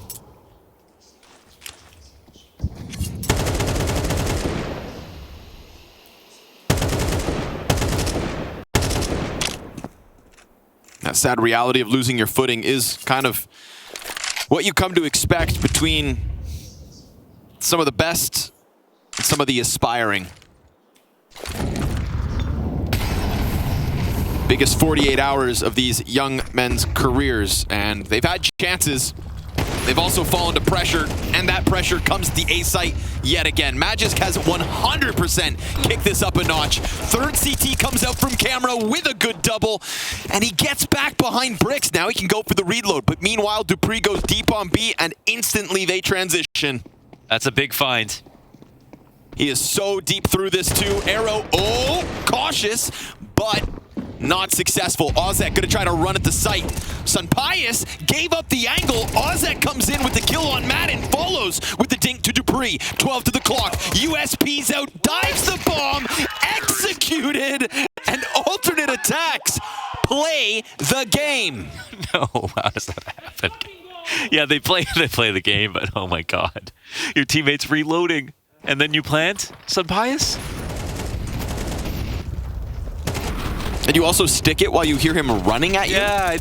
That sad reality of losing your footing is kind of what you come to expect between some of the best and some of the aspiring. Biggest 48 hours of these young men's careers, and they've had chances. They've also fallen to pressure, and that pressure comes to the A site yet again. Magisk has 100% kicked this up a notch. 3rd CT comes out from camera with a good double, and he gets back behind bricks. Now he can go for the reload, but meanwhile, Dupree goes deep on B, and instantly they transition. That's a big find. He is so deep through this too. Arrow, cautious, but not successful. Ozek gonna try to run at the site. Sunpius gave up the angle. Ozek comes in with the kill on Madden, follows with the dink to Dupree. 12 to the clock. USP's out, dives the bomb, executed, and alternate attacks play the game. No, how does that happen? Yeah, they play the game, but oh my god. Your teammate's reloading, and then you plant? Sunpius? And you also stick it while you hear him running at you? Yeah,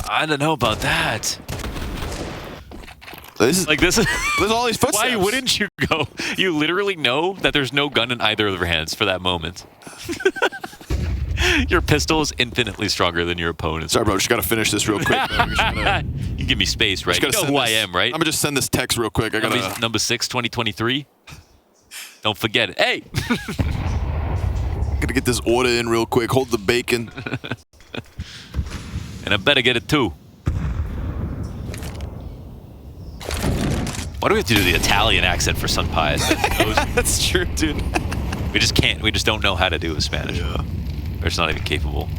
I don't know about that. This is this is all these footsteps. Why wouldn't you go? You literally know that there's no gun in either of their hands for that moment. Your pistol is infinitely stronger than your opponent's. Sorry, bro. Just gotta finish this real quick. You give me space, right? You know who I am, right? I'm gonna just send this text real quick. I gotta number 6, 2023. Don't forget it. Hey. Gotta get this order in real quick. Hold the bacon. And I better get it too. Why do we have to do the Italian accent for Sunpius? That's true, dude. We just can't. We just don't know how to do a Spanish. Yeah. We're just not even capable.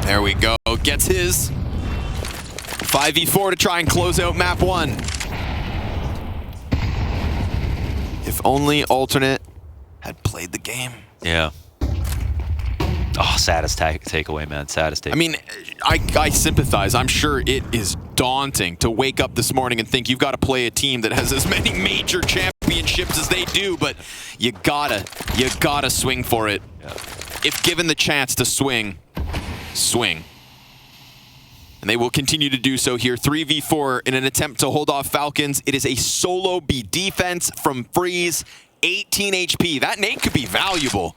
There we go. Gets his 5v4 to try and close out map 1. If only alternate had played the game. Yeah. Oh, saddest takeaway, man. Saddest takeaway. I mean, I sympathize. I'm sure it is daunting to wake up this morning and think you've got to play a team that has as many major championships as they do, but you gotta swing for it. Yeah. If given the chance to swing. And they will continue to do so here. 3v4 in an attempt to hold off Falcons. It is a solo B defense from Freeze. 18 HP. That nade could be valuable.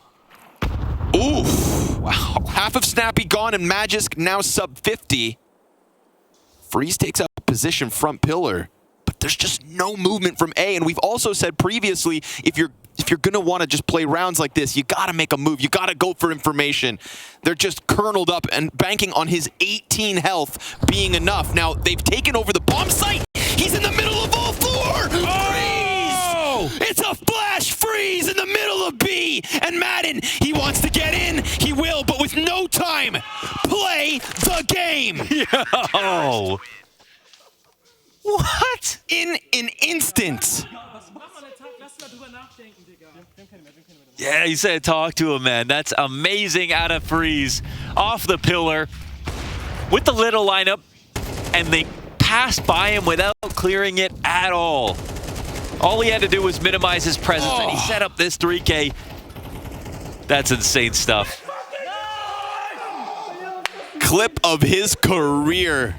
Oof. Wow. Half of Snappy gone and Magisk now sub 50. Freeze takes up position front pillar. But there's just no movement from A. And we've also said previously, if you're going to want to just play rounds like this, you got to make a move. You got to go for information. They're just kerneled up and banking on his 18 health being enough. Now, they've taken over the bomb site. He's in the middle of all four. Oh! Freeze! It's a flash Freeze in the middle of B. And Madden, he wants to get in. He will, but with no time. Play the game. Yo! What? In an instant. Yeah, he said talk to him, man. That's amazing out of Freeze. Off the pillar with the little lineup, and they passed by him without clearing it at all. All he had to do was minimize his presence, and he set up this 3K. That's insane stuff. Clip of his career.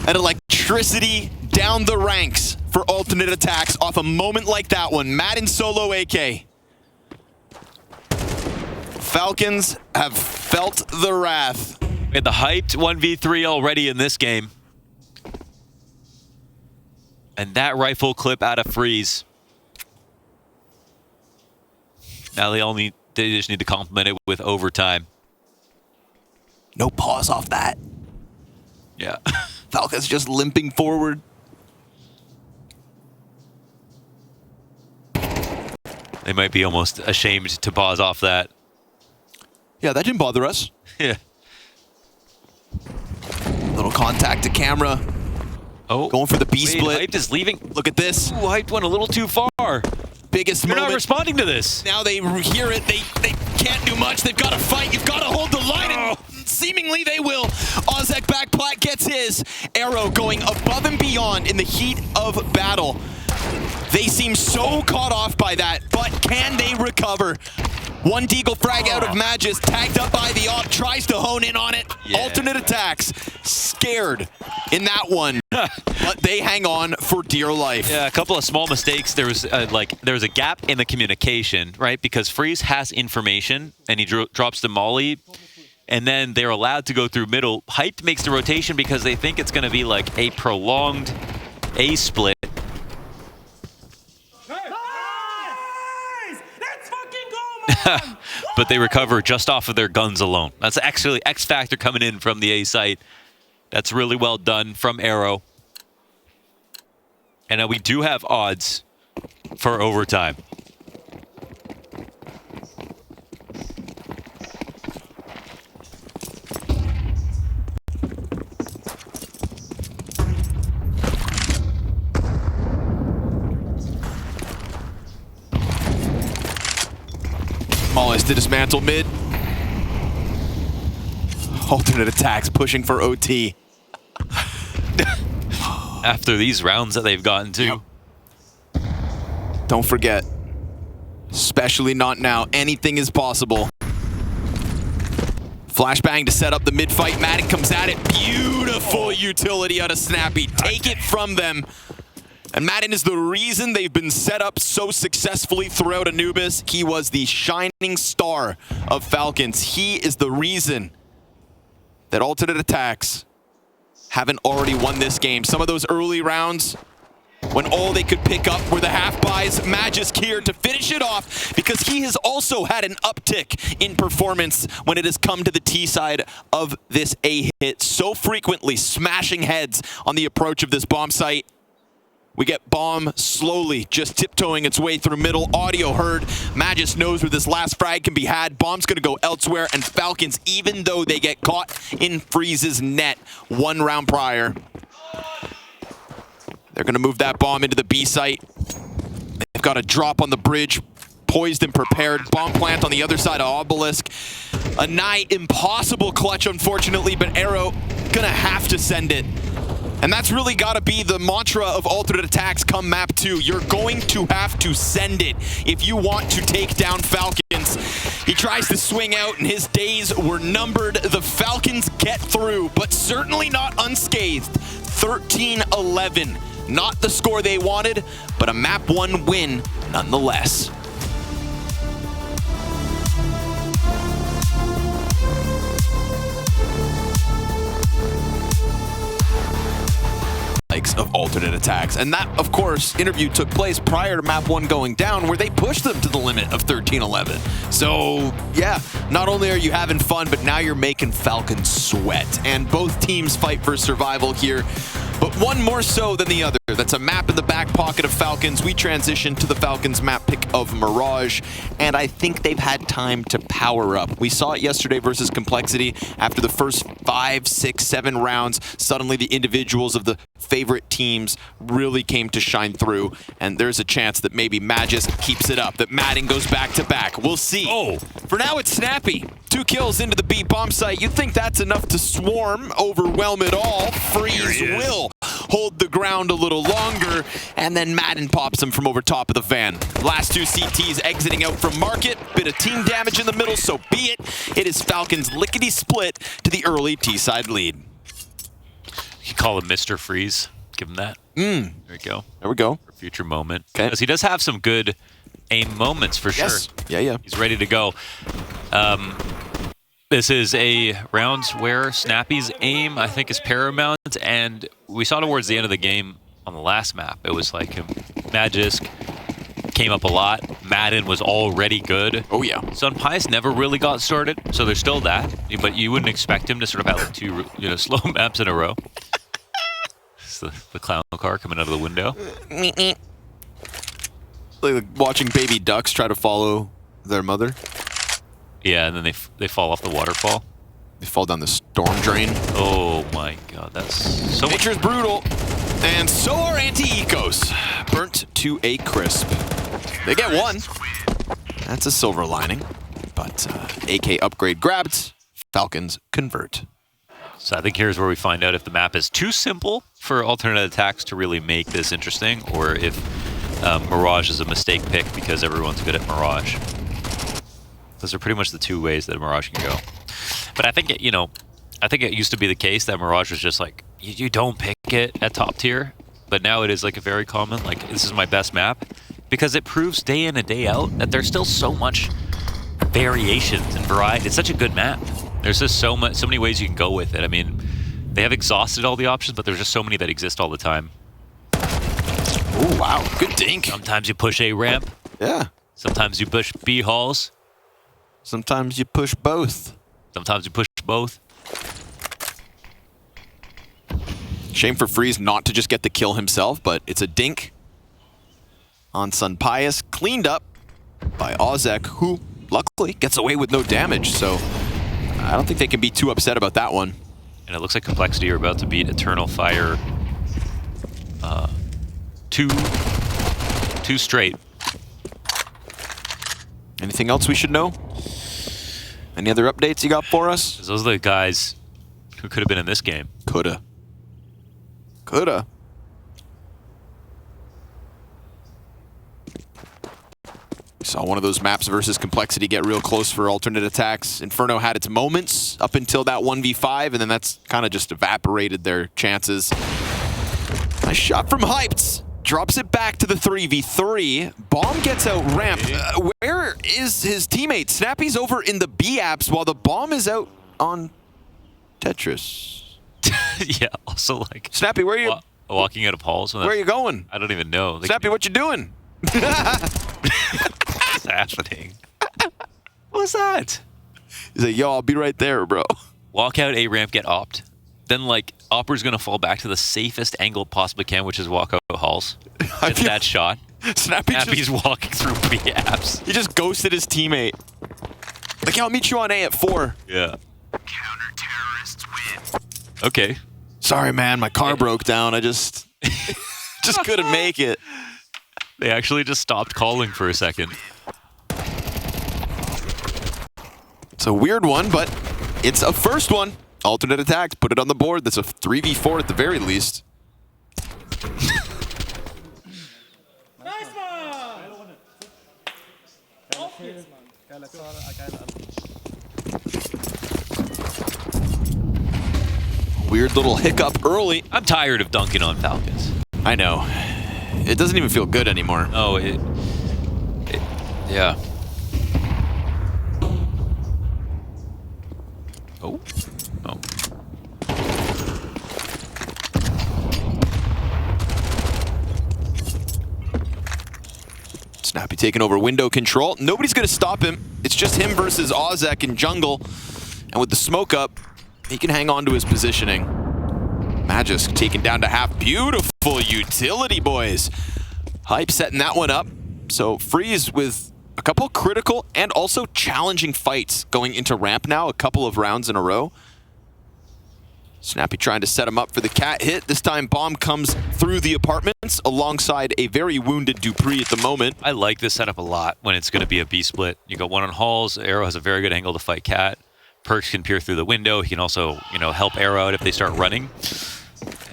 And electricity down the ranks for alternate attacks off a moment like that one. Madden solo AK. Falcons have felt the wrath. We had the hyped 1v3 already in this game. And that rifle clip out of Freeze. Now they just need to complement it with overtime. No pause off that. Yeah. Falcons just limping forward. They might be almost ashamed to pause off that. Yeah, that didn't bother us. Yeah. Little contact to camera. Oh. Going for the B split. Hyped is leaving. Look at this. Ooh, Hyped went a little too far. Biggest You're moment. not responding to this. Now they hear it. They can't do much. They've got to fight. You've got to hold the line. And seemingly they will. Ozek backplat gets his. Arrow going above and beyond in the heat of battle. They seem so caught off by that, but can they recover? One Deagle frag out of Magis, tagged up by the op, tries to hone in on it. Yeah. Alternate attacks, scared in that one, but they hang on for dear life. Yeah, a couple of small mistakes. There was a gap in the communication, right? Because Freeze has information, and he drops the molly, and then they're allowed to go through middle. Hyped makes the rotation because they think it's going to be like a prolonged A split. But they recover just off of their guns alone. That's actually X Factor coming in from the A site. That's really well done from Arrow. And now we do have odds for overtime. Mollis to dismantle mid. Alternate attacks pushing for OT. After these rounds that they've gotten to. Yep. Don't forget, especially not now, anything is possible. Flashbang to set up the mid fight. Madden comes at it. Beautiful utility out of Snappy. Take it from them. And Madden is the reason they've been set up so successfully throughout Anubis. He was the shining star of Falcons. He is the reason that alternate attacks haven't already won this game. Some of those early rounds, when all they could pick up were the half buys, Magisk here to finish it off because he has also had an uptick in performance when it has come to the T side of this A hit. So frequently smashing heads on the approach of this bomb site. We get bomb slowly just tiptoeing its way through middle. Audio heard. Magis knows where this last frag can be had. Bomb's going to go elsewhere. And Falcons, even though they get caught in Freeze's net 1 round prior, they're going to move that bomb into the B site. They've got a drop on the bridge. poised and prepared. Bomb plant on the other side of Obelisk. A nigh impossible clutch, unfortunately, but Arrow gonna have to send it. And that's really got to be the mantra of alternate attacks come map 2. You're going to have to send it if you want to take down Falcons. He tries to swing out, and his days were numbered. The Falcons get through, but certainly not unscathed. 13-11. Not the score they wanted, but a map 1 win nonetheless. Of alternate attacks. And that, of course, interview took place prior to map 1 going down, where they pushed them to the limit of 13-11. So, yeah, not only are you having fun, but now you're making Falcons sweat. And both teams fight for survival here, but one more so than the other. That's a map in the back pocket of Falcons. We transition to the Falcons map pick of Mirage, and I think they've had time to power up. We saw it yesterday versus Complexity. After the first 5, 6, 7 rounds, suddenly the individuals of the favorite teams really came to shine through, and there's a chance that maybe Magis keeps it up, that Madden goes back-to-back. We'll see. Oh. For now, it's Snappy. 2 kills into the B bomb site. You'd think that's enough to swarm, overwhelm it all. Freeze will hold the ground a little longer, and then Madden pops him from over top of the van. Last 2 CTs exiting out from Market. Bit of team damage in the middle, so be it. It is Falcons lickety-split to the early T-side lead. You call him Mr. Freeze. Give him that. There we go. There we go. For a future moment. Okay. Because he does have some good aim moments for sure. Yes. Yeah. He's ready to go. This is a round where Snappy's aim, I think, is paramount, and we saw towards the end of the game on the last map, it was like Magisk came up a lot. Madden was already good. Oh, yeah. Sunpies never really got started, so there's still that, but you wouldn't expect him to sort of have like 2 slow maps in a row. It's the clown car coming out of the window. Like watching baby ducks try to follow their mother. Yeah, and then they fall off the waterfall. They fall down the storm drain. Oh my god, that's so much. Nature's brutal, and so are anti-ecos. Burnt to a crisp. They get 1. That's a silver lining, but AK upgrade grabbed. Falcons convert. So I think here's where we find out if the map is too simple for alternate attacks to really make this interesting, or if Mirage is a mistake pick because everyone's good at Mirage. Those are pretty much the 2 ways that Mirage can go. But I think it used to be the case that Mirage was just like, you don't pick it at top tier. But now it is like a very common, like, this is my best map. Because it proves day in and day out that there's still so much variations and variety. It's such a good map. There's just so many ways you can go with it. I mean, they have exhausted all the options, but there's just so many that exist all the time. Oh, wow. Good dink. Sometimes you push A ramp. Yeah. Sometimes you push B halls. Sometimes you push both. Sometimes you push both. Shame for Freeze not to just get the kill himself, but it's a dink on Sunpius. Cleaned up by Ozek, who luckily gets away with no damage, so I don't think they can be too upset about that one. And it looks like Complexity are about to beat Eternal Fire 2 straight. Anything else we should know? Any other updates you got for us? Those are the guys who could have been in this game. Coulda. We saw one of those maps versus Complexity get real close for alternate attacks. Inferno had its moments up until that 1v5, and then that's kind of just evaporated their chances. Nice shot from Hyped. Drops it back to the 3v3. Bomb gets out ramp. Where is his teammate? Snappy's over in the B apps while the bomb is out on Tetris. Yeah, also like... Snappy, where are you? Walking out of halls. Where are you going? I don't even know. Snappy, what you doing? What's happening? What's that? He's like, yo, I'll be right there, bro. Walk out A ramp, get opt. Then like Opper's gonna fall back to the safest angle possibly can, which is walk out halls. Get that shot. Snappy's walking through B apps. He just ghosted his teammate. Like, yeah, I'll meet you on A at 4. Yeah. Counter-terrorists win. Okay. Sorry, man, my car broke down. I just couldn't make it. They actually just stopped calling for a second. It's a weird one, but it's a first one. Alternate attack, put it on the board. That's a 3v4 at the very least. Nice one! Weird little hiccup early. I'm tired of dunking on Falcons. I know. It doesn't even feel good anymore. Oh, yeah. Oh. Oh. Snappy taking over window control. Nobody's going to stop him. It's just him versus aTTaX in jungle. And with the smoke up, he can hang on to his positioning. Magisk taken down to half. Beautiful utility, boys. Hype setting that one up. So Freeze with a couple critical and also challenging fights going into ramp now, a couple of rounds in a row. Snappy trying to set him up for the cat hit. This time bomb comes through the apartments alongside a very wounded Dupree at the moment. I like this setup a lot when it's going to be a B split. You got one on halls. Arrow has a very good angle to fight cat. Perks can peer through the window. He can also, help Arrow out if they start running.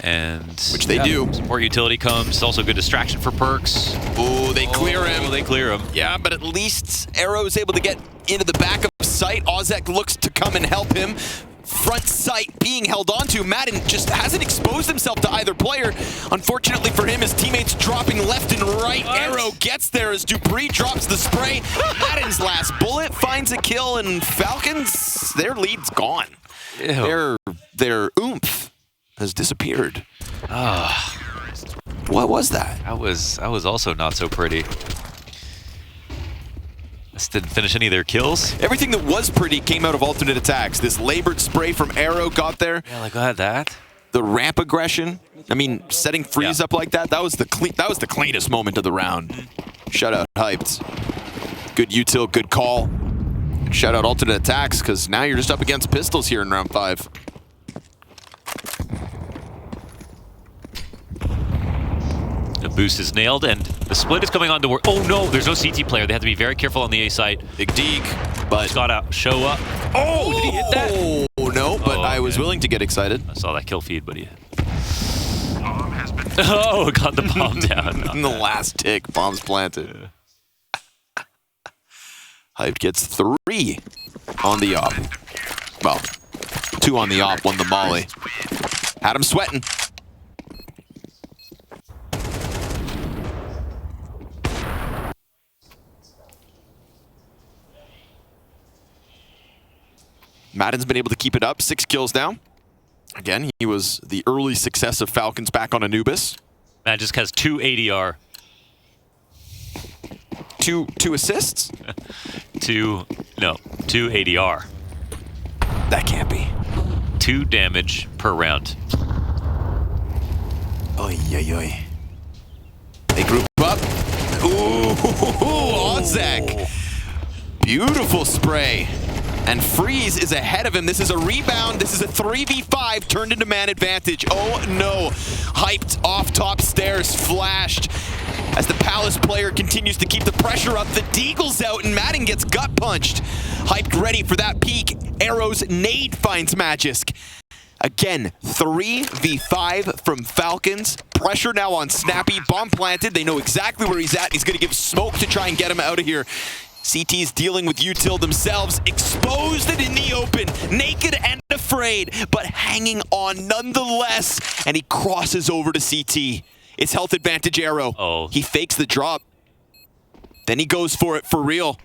And which they do. Support utility comes. It's also a good distraction for Perks. Oh, they clear him. They clear him. Yeah, but at least Arrow is able to get into the back of sight. aTTaX looks to come and help him. Front sight being held onto. Madden just hasn't exposed himself to either player. Unfortunately for him, his teammates dropping left and right. What? Arrow gets there as Dupree drops the spray. Madden's last bullet finds a kill, and Falcons, their lead's gone. Ew. Their oomph has disappeared. What was that? That was also not so pretty. Didn't finish any of their kills. Everything that was pretty came out of alternate attacks. This labored spray from Arrow got there. Yeah, like that. The ramp aggression. I mean, setting Freeze up like that. That was the cleanest moment of the round. Shout out Hyped. Good util, good call. Shout out alternate attacks, because now you're just up against pistols here in round 5. The boost is nailed, and the split is coming on to work. Oh no, there's no CT player. They have to be very careful on the A site. Big Deke, but he's got to show up. Oh, did he hit that? Oh no, but okay. I was willing to get excited. I saw that kill feed, but oh, got the bomb down. In the last tick, bomb's planted. Hype gets 3 on the op. Well, 2 on the op, 1 the molly. Had him sweating. Madden's been able to keep it up, 6 kills now. Again, he was the early success of Falcons back on Anubis. Magisk has 2 ADR. 2 assists? 2 ADR. That can't be. 2 damage per round. Oy, oy, oy. They group up. Ooh, aTTaX. Beautiful spray. And Freeze is ahead of him. This is a rebound. This is a 3v5 turned into man advantage. Oh no. Hyped off top stairs, flashed. As the Palace player continues to keep the pressure up, the Deagle's out and Madden gets gut punched. Hyped ready for that peak. Arrow's nade finds Magisk. Again, 3v5 from Falcons. Pressure now on Snappy. Bomb planted. They know exactly where he's at. He's going to give smoke to try and get him out of here. CT's dealing with util themselves, exposed and in the open, naked and afraid, but hanging on nonetheless. And he crosses over to CT. It's health advantage Arrow. Oh. He fakes the drop. Then he goes for it for real.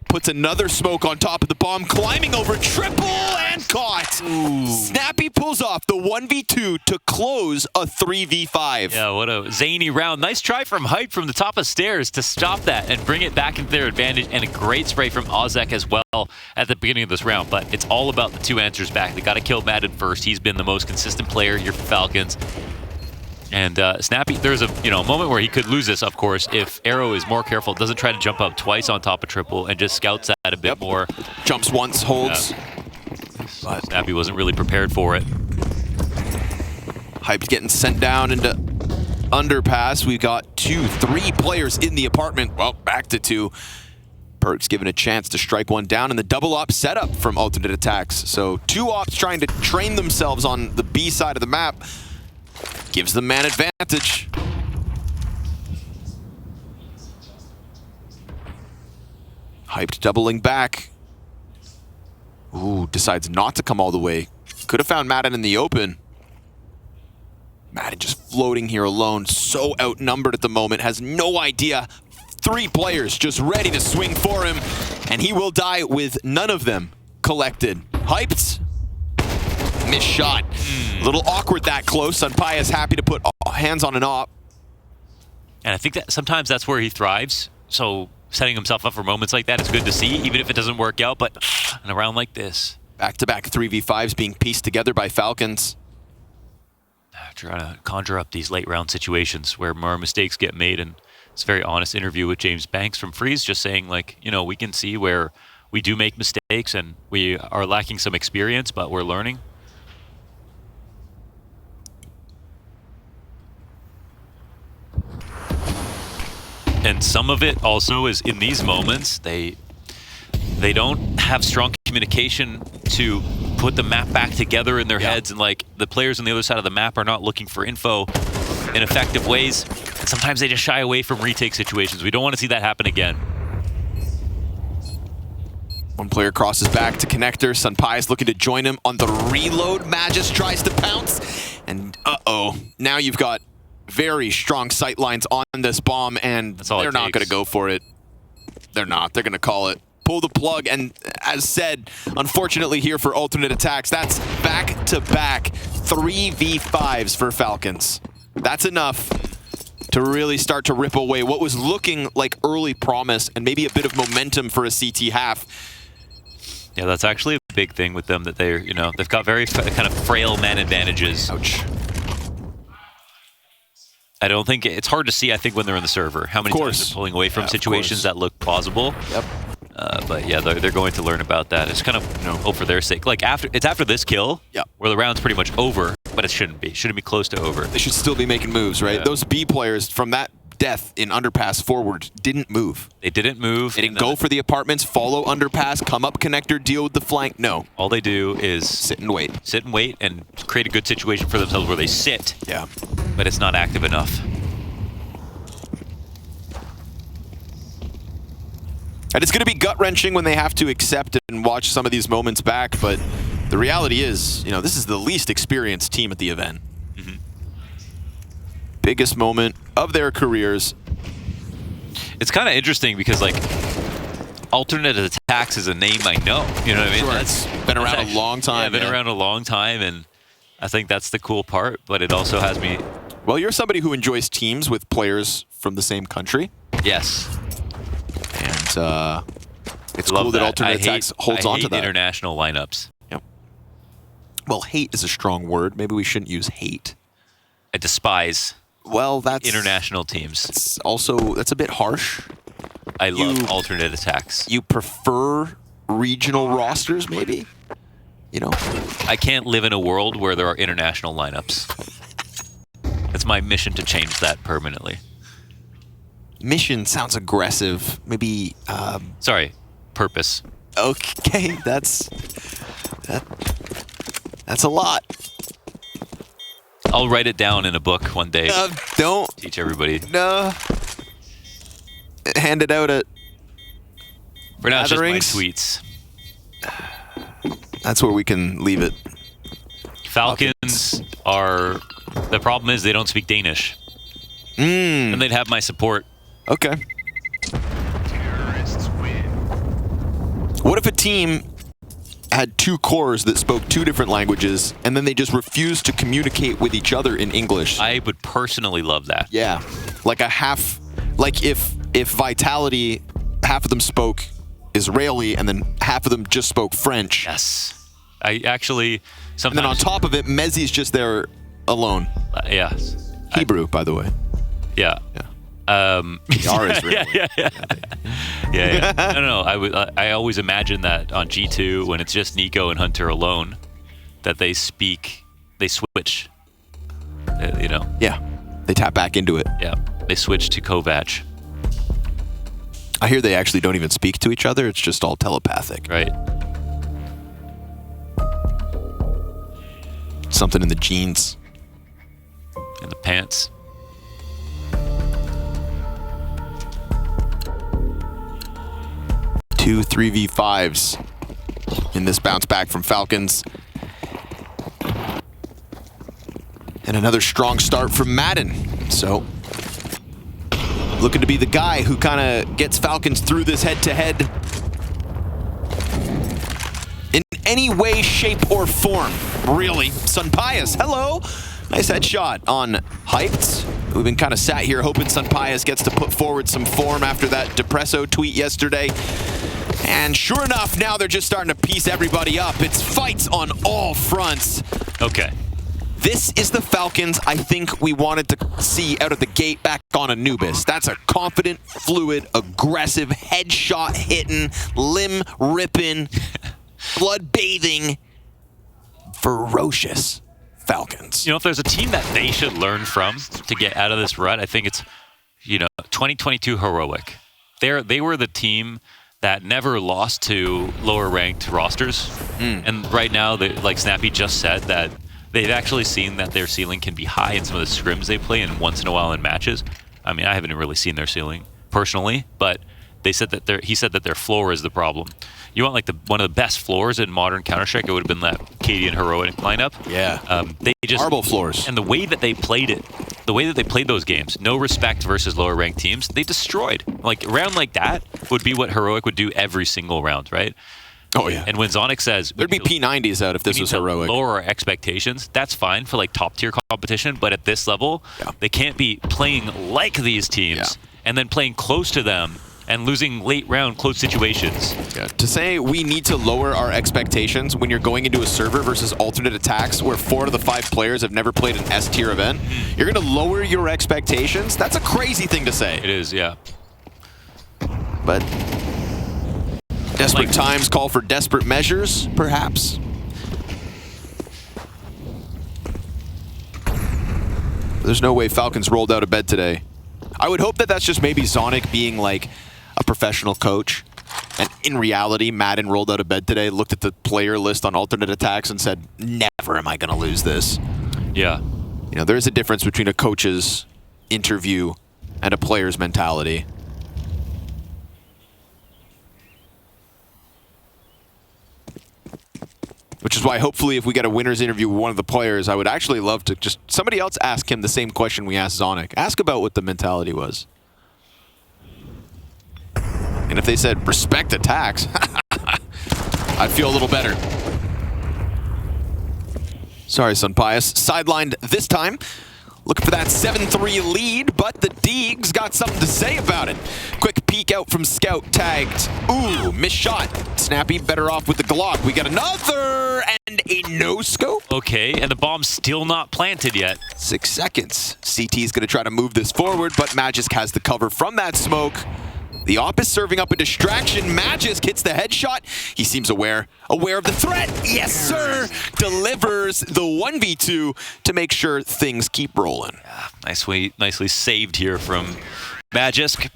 Puts another smoke on top of the bomb, climbing over, triple and caught. Ooh. Snappy pulls off the 1v2 to close a 3v5. Yeah, what a zany round. Nice try from Hype from the top of stairs to stop that and bring it back into their advantage, and a great spray from aTTaX as well at the beginning of this round. But it's all about the 2 answers back. They got to kill Madden first. He's been the most consistent player here for Falcons. And Snappy, there's a moment where he could lose this, of course, if Arrow is more careful, doesn't try to jump up twice on top of triple, and just scouts that a bit more. Jumps once, holds. Yeah. But Snappy wasn't really prepared for it. Hype's getting sent down into underpass. We've got 3 players in the apartment. Well, back to 2. Perk's given a chance to strike one down, and the double op setup from aTTaX. So 2 ops trying to train themselves on the B side of the map gives them man advantage. Hyped doubling back. Ooh, decides not to come all the way. Could have found Madden in the open. Madden just floating here alone, so outnumbered at the moment, has no idea. 3 players just ready to swing for him, and he will die with none of them collected. Hyped. Missed shot. A little awkward that close. Sunpaya's happy to put hands on an op. And I think that sometimes that's where he thrives. So setting himself up for moments like that is good to see, even if it doesn't work out. But in a round like this, back-to-back 3v5s being pieced together by Falcons. Trying to conjure up these late round situations where more mistakes get made. And it's a very honest interview with James Banks from Freeze, just saying, like, you know, we can see where we do make mistakes and we are lacking some experience, but we're learning. And some of it also is in these moments, they don't have strong communication to put the map back together in their heads, and like the players on the other side of the map are not looking for info in effective ways. And sometimes they just shy away from retake situations. We don't want to see that happen again. One player crosses back to connector. Sunpai is looking to join him on the reload. Magus tries to pounce, and now you've got very strong sight lines on this bomb, and they're not going to go for it. They're not. They're going to call it. Pull the plug, and as said, unfortunately here for aTTaX, that's back-to-back 3v5s for Falcons. That's enough to really start to rip away what was looking like early promise and maybe a bit of momentum for a CT half. Yeah, that's actually a big thing with them, that they're, you know, they've got very kind of frail man advantages. Ouch. I don't think it's hard to see, I think, when they're in the server, how many times they're pulling away from situations that look plausible. Yep. But yeah, they're going to learn about that. It's kind of, you know, hope for their sake. Like after this kill, where the round's pretty much over, but it shouldn't be. Shouldn't be close to over. They should still be making moves, right? Yeah. Those B players from that death in underpass forward didn't move. They didn't move. They didn't go for the apartments, follow underpass, come up connector, deal with the flank. No. All they do is sit and wait. Sit and wait and create a good situation for themselves where they sit. Yeah. But it's not active enough. And it's going to be gut-wrenching when they have to accept and watch some of these moments back, but the reality is, you know, this is the least experienced team at the event. Biggest moment of their careers. It's kind of interesting because, like, aTTaX is a name I know. You know what I mean? Sure, it's been around a long time. Yeah, been around a long time, and I think that's the cool part, but it also has me... Well, you're somebody who enjoys teams with players from the same country. Yes. And it's cool that aTTaX holds on to that. I hate international lineups. Yep. Well, hate is a strong word. Maybe we shouldn't use hate. I despise international teams. That's a bit harsh. I love aTTaX. You prefer regional rosters, maybe? You know? I can't live in a world where there are international lineups. It's my mission to change that permanently. Mission sounds aggressive. Maybe. Sorry, purpose. Okay, that's a lot. I'll write it down in a book one day. Don't teach everybody. No. Hand it out at. For now, it's just my tweets. That's where we can leave it. Falcons are. The problem is they don't speak Danish. And they'd have my support. Okay. Terrorists win. What if a team had 2 cores that spoke 2 different languages, and then they just refused to communicate with each other in English? I would personally love that. Yeah. Like a half... Like if Vitality, half of them spoke Israeli, and then half of them just spoke French. Yes. I actually... Sometimes... And then on top of it, Mezzi's just there alone. Yeah. Hebrew, by the way. Yeah. Yeah. Yeah. No. I always imagine that on G2 when it's just Nico and Hunter alone, that they switch. You know. Yeah. They tap back into it. Yeah. They switch to Kovac. I hear they actually don't even speak to each other. It's just all telepathic. Right. Something in the genes. In the pants. Two 3v5s in this bounce back from Falcons. And another strong start from Madden. So, looking to be the guy who kind of gets Falcons through this head-to-head in any way, shape, or form. Really. Sunpias, hello. Nice headshot on Hyped. We've been kind of sat here hoping Sunpias gets to put forward some form after that Depresso tweet yesterday. And sure enough, now they're just starting to piece everybody up. It's fights on all fronts. Okay. This is the Falcons I think we wanted to see out of the gate back on Anubis. That's a confident, fluid, aggressive, headshot hitting, limb ripping, blood bathing, ferocious Falcons. You know, if there's a team that they should learn from to get out of this rut, I think it's, 2022 Heroic. They were the team that never lost to lower ranked rosters. And right now, like Snappy just said, that they've actually seen that their ceiling can be high in some of the scrims they play and once in a while in matches. I mean, I haven't really seen their ceiling personally, but he said that their floor is the problem. You want like one of the best floors in modern Counter-Strike, it would have been that Cadian Heroic lineup. Yeah. They just marble floors. And the way that they played it, the way that they played those games, no respect versus lower ranked teams, they destroyed. Like a round like that would be what Heroic would do every single round, right? Oh yeah. And when Zonic says there'd be P90s out if this was Heroic. Lower our expectations, that's fine for like top tier competition, but at this level, they can't be playing like these teams and then playing close to them and losing late round close situations. Yeah. To say we need to lower our expectations when you're going into a server versus alternate attacks where 4 of the 5 players have never played an S tier event, you're going to lower your expectations? That's a crazy thing to say. It is, yeah. But desperate times call for desperate measures, perhaps. There's no way Falcons rolled out of bed today. I would hope that that's just maybe Zonic being like a professional coach. And in reality, Madden rolled out of bed today, looked at the player list on alternate attacks and said, never am I going to lose this. Yeah. There is a difference between a coach's interview and a player's mentality. Which is why hopefully if we get a winner's interview with one of the players, I would actually love to just somebody else ask him the same question we asked Zonic. Ask about what the mentality was. And if they said, respect attacks, I'd feel a little better. Sorry, Sunpias. Sidelined this time. Looking for that 7-3 lead, but the Deegs got something to say about it. Quick peek out from Scout, tagged. Ooh, missed shot. Snappy, better off with the Glock. We got another and a no-scope. Okay, and the bomb's still not planted yet. 6 seconds. CT's going to try to move this forward, but Magisk has the cover from that smoke. The Op is serving up a distraction. Magisk hits the headshot. He seems aware of the threat. Yes, sir. Delivers the 1v2 to make sure things keep rolling. Yeah, nicely saved here from Magisk.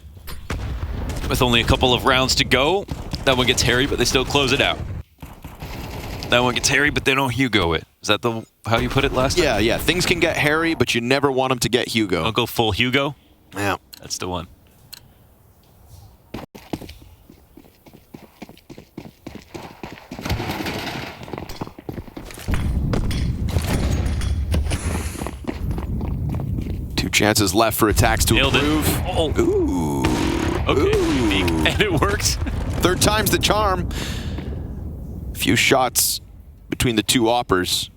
With only a couple of rounds to go. That one gets hairy, but they still close it out. That one gets hairy, but they don't Hugo it. Is that how you put it last time? Yeah. Things can get hairy, but you never want them to get Hugo. I'll go full Hugo. Yeah. That's the one. Chances left for attacks to Nailed improve. It. Oh. Ooh. Okay. Ooh. And it works. 3rd time's the charm. Few shots between the 2 oppers.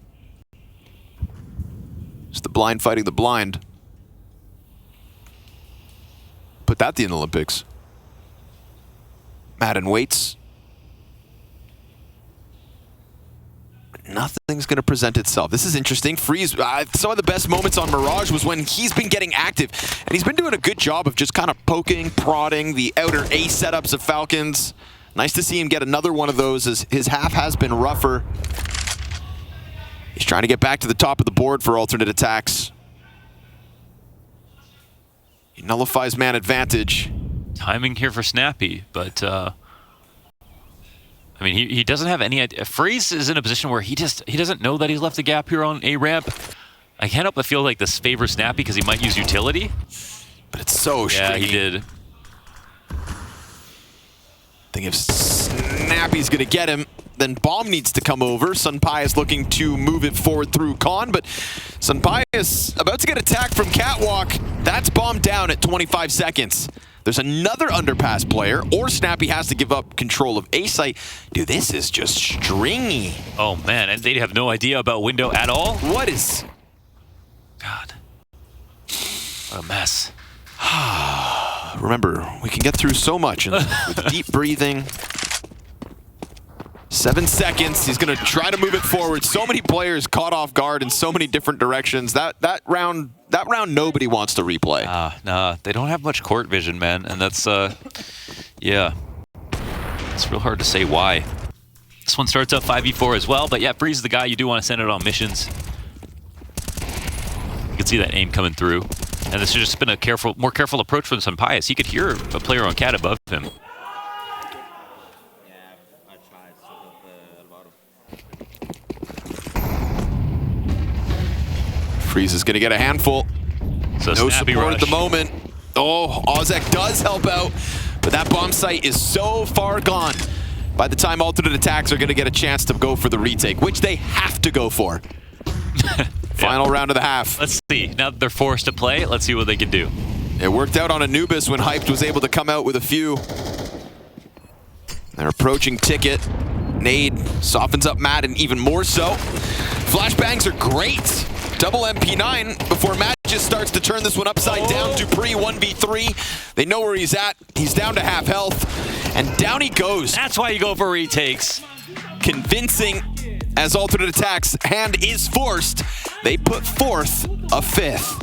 It's the blind fighting the blind. Put that in the Olympics. Madden waits. Nothing's going to present itself. This is interesting. Freeze, some of the best moments on Mirage was when he's been getting active. And he's been doing a good job of just kind of poking, prodding the outer A setups of Falcons. Nice to see him get another one of those as his half has been rougher. He's trying to get back to the top of the board for alternate attacks. He nullifies man advantage. timing here for Snappy, but I mean, he doesn't have any idea. Freeze is in a position where he doesn't know that he's left a gap here on A ramp. I can't help but feel like this favors Snappy because he might use utility. But it's so Yeah, stringy. he did. I think if Snappy's going to get him, then Bomb needs to come over. Sunpai is looking to move it forward through Con, but Sunpai is about to get attacked from Catwalk. That's Bomb down at 25 seconds. There's another underpass player, or Snappy has to give up control of A site. Dude, this is just stringy. Oh, man, and they have no idea about window at all? What is... God. What a mess. Remember, we can get through so much with deep breathing. 7 seconds. He's going to try to move it forward. So many players caught off guard in so many different directions. That round nobody wants to replay. Nah, they don't have much court vision, man, and that's yeah. It's real hard to say why. This one starts up 5v4 as well, but yeah, Freeze is the guy you do want to send it on missions. You can see that aim coming through. And this has just been a more careful approach from Sunpius. He could hear a player on cat above him. Freeze is going to get a handful. So No Snappy support rush. at the moment. Oh, Ozek does help out, but that bomb site is so far gone. By the time alternate attacks are going to get a chance to go for the retake, which they have to go for. Final round of the half. Let's see. Now that they're forced to play, let's see what they can do. It worked out on Anubis when Hyped was able to come out with a few. They're approaching Ticket. Nade softens up Madden even more so. Flashbangs are great. Double MP9 before Matt just starts to turn this one upside down. Dupree 1v3. They know where he's at. He's down to half health. And down he goes. That's why you go for retakes. Convincing as alternate attacks. Hand is forced. They put forth a fifth.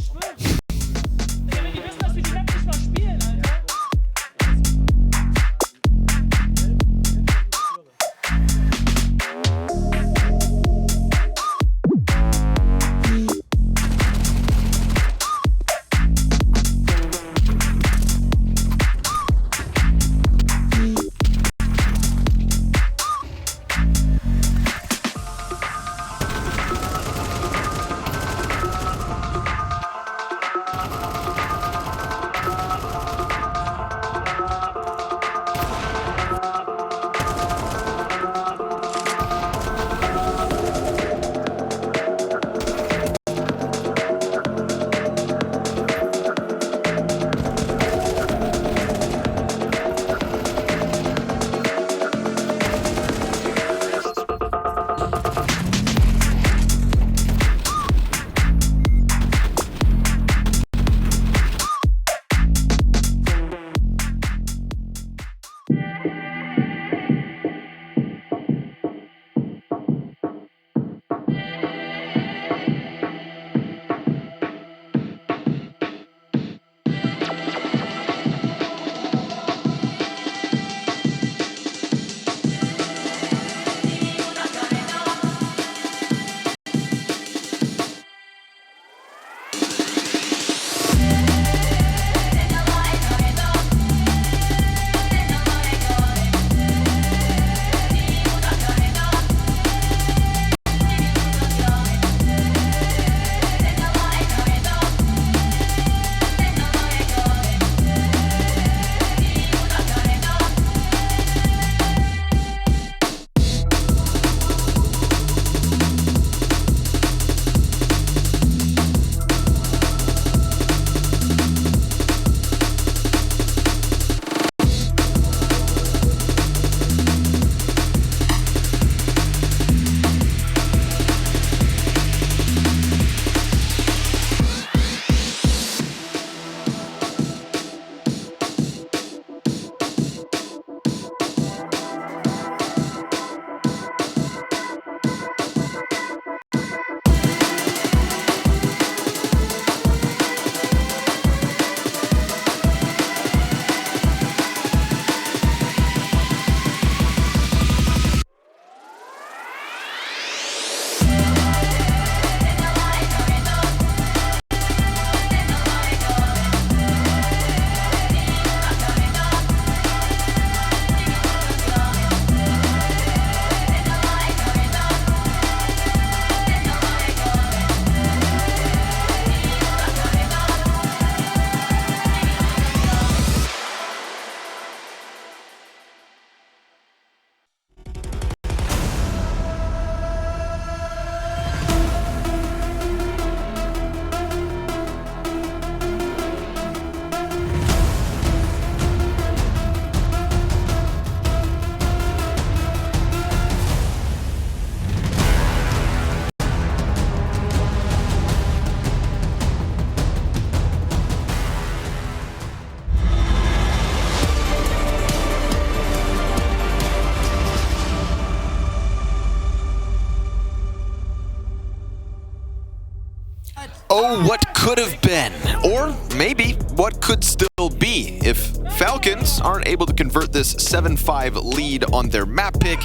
could have been, or maybe what could still be if Falcons aren't able to convert this 7-5 lead on their map pick.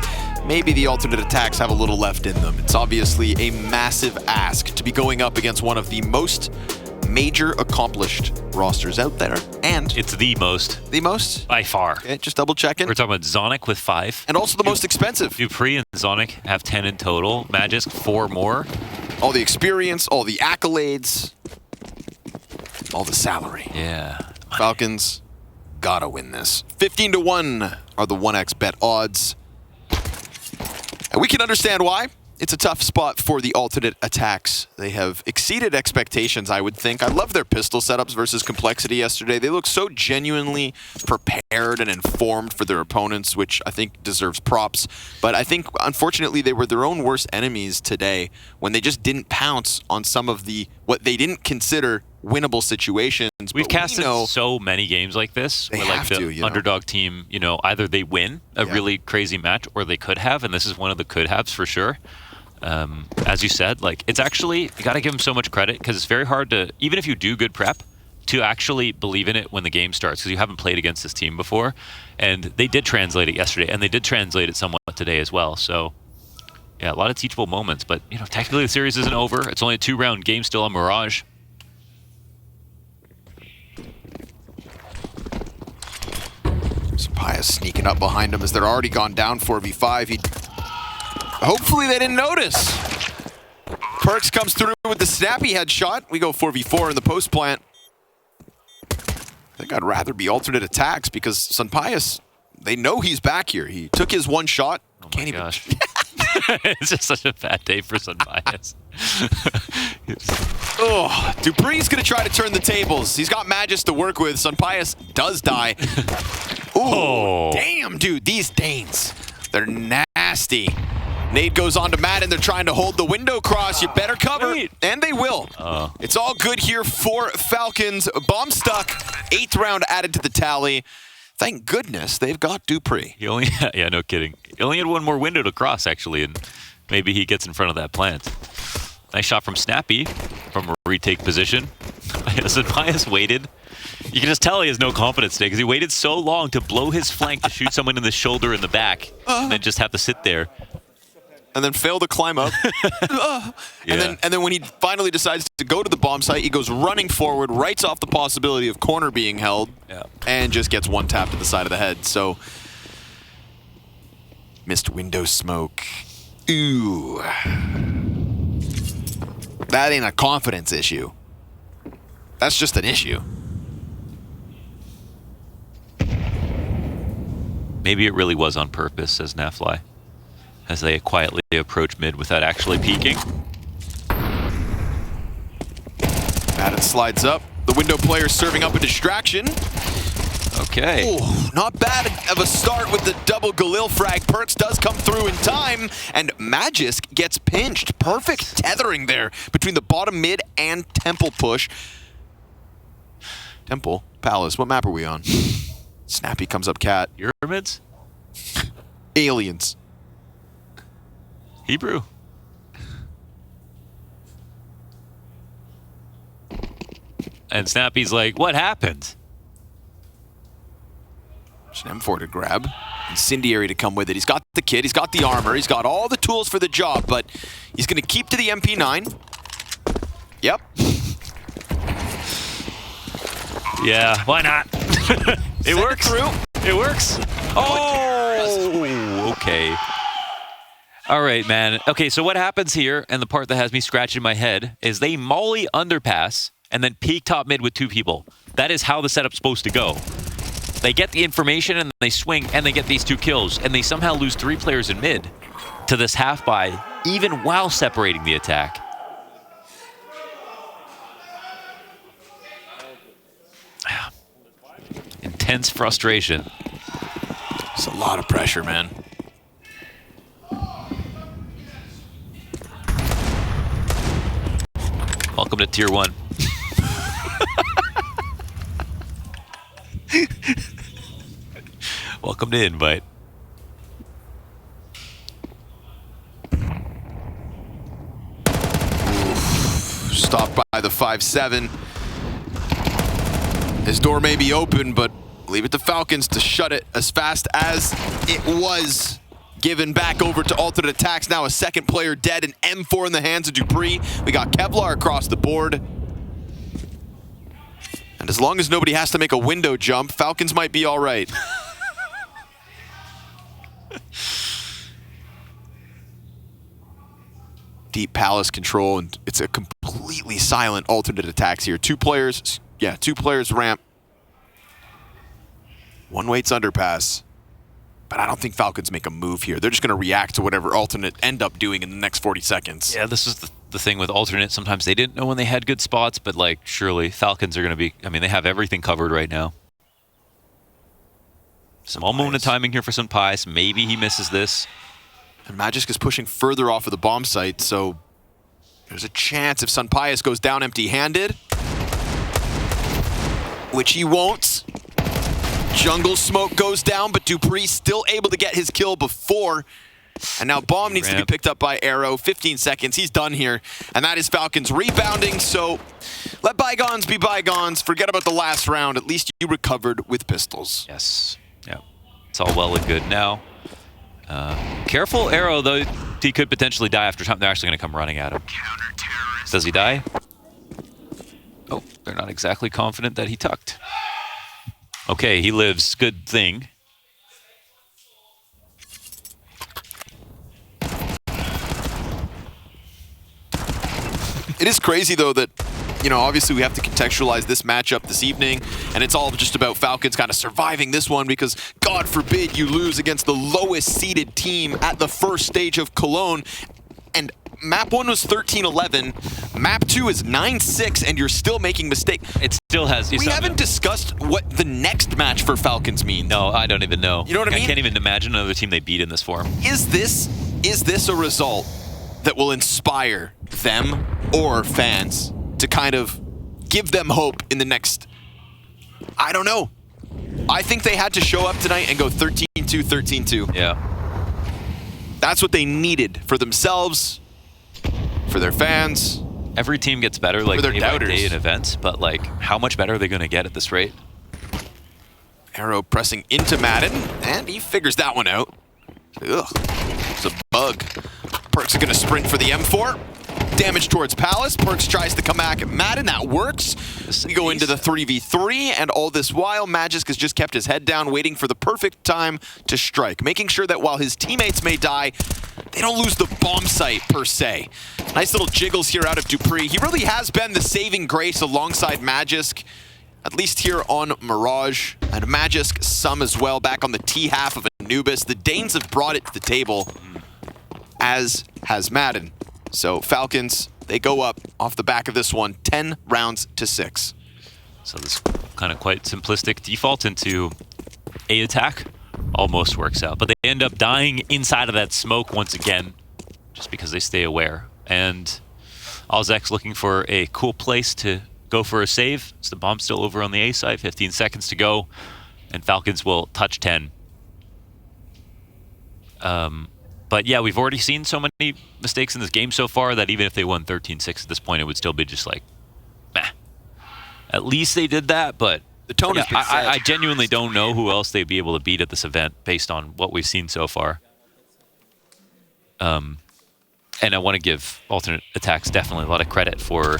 Maybe the alternate attacks have a little left in them. It's obviously a massive ask to be going up against one of the most major accomplished rosters out there, and It's the most. the most. By far. Okay, just double checking. We're talking about Zonic with 5. And also the most expensive. Dupree and Zonic have 10 in total. Magisk 4 more. All the experience, all the accolades, all the salary. Yeah. Falcons gotta win this. 15-1 are the 1x bet odds. And we can understand why. It's a tough spot for the alternate attacks. They have exceeded expectations, I would think. I love their pistol setups versus Complexity yesterday. They look so genuinely prepared and informed for their opponents, which I think deserves props. But I think, unfortunately, they were their own worst enemies today when they just didn't pounce on some of the, what they didn't consider winnable situations. We've casted so many games like this where like the underdog team, you know, either they win a really crazy match or they could have, and this is one of the could haves for sure. As you said, like it's actually, you got to give them so much credit because it's very hard to, even if you do good prep, to actually believe in it when the game starts because you haven't played against this team before. And they did translate it yesterday, and they did translate it somewhat today as well. So yeah, a lot of teachable moments, but you know, technically the series isn't over. It's only a 2-round game still on Mirage. Pius sneaking up behind him as they're already gone down 4v5. Hopefully they didn't notice. Perks comes through with the snappy headshot. We go 4v4 in the post plant. I think I'd rather be alternate attacks because Sunpius, they know he's back here. He took his one shot. Oh my gosh. It's just such a bad day for Sunpius. Oh, Dupree's going to try to turn the tables. He's got Magis to work with. Sunpius does die. Ooh, damn, dude. These Danes, they're nasty. Nade goes on to Matt, and they're trying to hold the window cross. You better cover, and they will. It's all good here for Falcons. Bomb stuck. 8th round added to the tally. Thank goodness they've got Dupree. He only, yeah, no kidding. He only had one more window to cross, actually, and maybe he gets in front of that plant. Nice shot from Snappy from a retake position. Pius waited. You can just tell he has no confidence today because he waited so long to blow his flank to shoot someone in the shoulder in the back and then just have to sit there. And then fail to climb up. And then when he finally decides to go to the bomb site, he goes running forward, writes off the possibility of corner being held, and just gets one tap to the side of the head. So, missed window smoke. Ooh. That ain't a confidence issue. That's just an issue. Maybe it really was on purpose, says Nafly, as they quietly approach mid without actually peeking. Madden slides up. The window player serving up a distraction. Okay. Ooh, not bad of a start with the double Galil frag. Perks does come through in time, and Magisk gets pinched. Perfect tethering there between the bottom mid and Temple push. Temple, Palace, what map are we on? Snappy comes up cat. Pyramids? Aliens. Hebrew. And Snappy's like, what happened? There's an M4 to grab. Incendiary to come with it. He's got the kit, he's got the armor, he's got all the tools for the job, but he's going to keep to the MP9. Yep. Yeah, why not? It works. It works. Oh, okay. All right, man. Okay, so what happens here, and the part that has me scratching my head, is they molly underpass and then peek top mid with 2 people. That is how the setup's supposed to go. They get the information and they swing and they get these 2 kills, and they somehow lose 3 players in mid to this half buy, even while separating the attack. Intense frustration. It's a lot of pressure, man. Welcome to Tier 1. Welcome to Invite. Stopped by the 5-7. His door may be open, but leave it to Falcons to shut it as fast as it was given back over to aTTaX. Now a second player dead, an M4 in the hands of dupreeh. We got Kevlar across the board. And as long as nobody has to make a window jump, Falcons might be all right. Deep Palace control, and it's a completely silent aTTaX here. Two players ramp. One waits underpass. But I don't think Falcons make a move here. They're just going to react to whatever alternate end up doing in the next 40 seconds. Yeah, this is the thing with alternate. Sometimes they didn't know when they had good spots, but like surely Falcons are going to be, I mean, they have everything covered right now. Small moment of timing here for Sunpice. Maybe he misses this. And Magisk is pushing further off of the bomb site, so there's a chance if Sunpice goes down empty-handed, which he won't. Jungle smoke goes down, but dupreeh still able to get his kill before. And now bomb needs to be picked up by Arrow. 15 seconds, he's done here. And that is Falcons rebounding, so let bygones be bygones. Forget about the last round. At least you recovered with pistols. Yes, yeah. It's all well and good now. Careful Arrow, though. He could potentially die after time. They're actually going to come running at him. Does he die? Oh, they're not exactly confident that he tucked. Okay, he lives. Good thing. It is crazy, though, that, you know, obviously we have to contextualize this matchup this evening, and it's all just about Falcons kind of surviving this one because, God forbid, you lose against the lowest-seeded team at the first stage of Cologne. And map 1 was 13-11, map 2 is 9-6, and you're still making mistakes. It still has. We haven't discussed what the next match for Falcons means. No, I don't even know. You know what I mean? I can't even imagine another team they beat in this form. Is this a result that will inspire them or fans to kind of give them hope in the next, I don't know. I think they had to show up tonight and go 13-2, 13-2. Yeah. That's what they needed for themselves, for their fans. Every team gets better, like their day by doubters. day in events, but like, how much better are they going to get at this rate? Arrow pressing into Madden, and he figures that one out. Ugh, it's a bug. Perks are going to sprint for the M4. Damage towards Palace. Perks tries to come back at Madden. That works. We go into the 3v3, and all this while, Magisk has just kept his head down, waiting for the perfect time to strike, making sure that while his teammates may die, they don't lose the bomb site, per se. Nice little jiggles here out of dupreeh. He really has been the saving grace alongside Magisk, at least here on Mirage. And Magisk, some as well, back on the T half of Anubis. The Danes have brought it to the table, as has Madden. So Falcons, they go up off the back of this one, 10 rounds to 6. So this kind of quite simplistic default into aTTaX almost works out. But they end up dying inside of that smoke once again, just because they stay aware. And aTTaX looking for a cool place to go for a save. So the bomb's still over on the A side, 15 seconds to go. And Falcons will touch 10. But yeah, we've already seen so many mistakes in this game so far that even if they won 13-6 at this point, it would still be just like, meh. At least they did that, but the tone has been set. I genuinely don't know who else they'd be able to beat at this event based on what we've seen so far. And I want to give aTTaX definitely a lot of credit for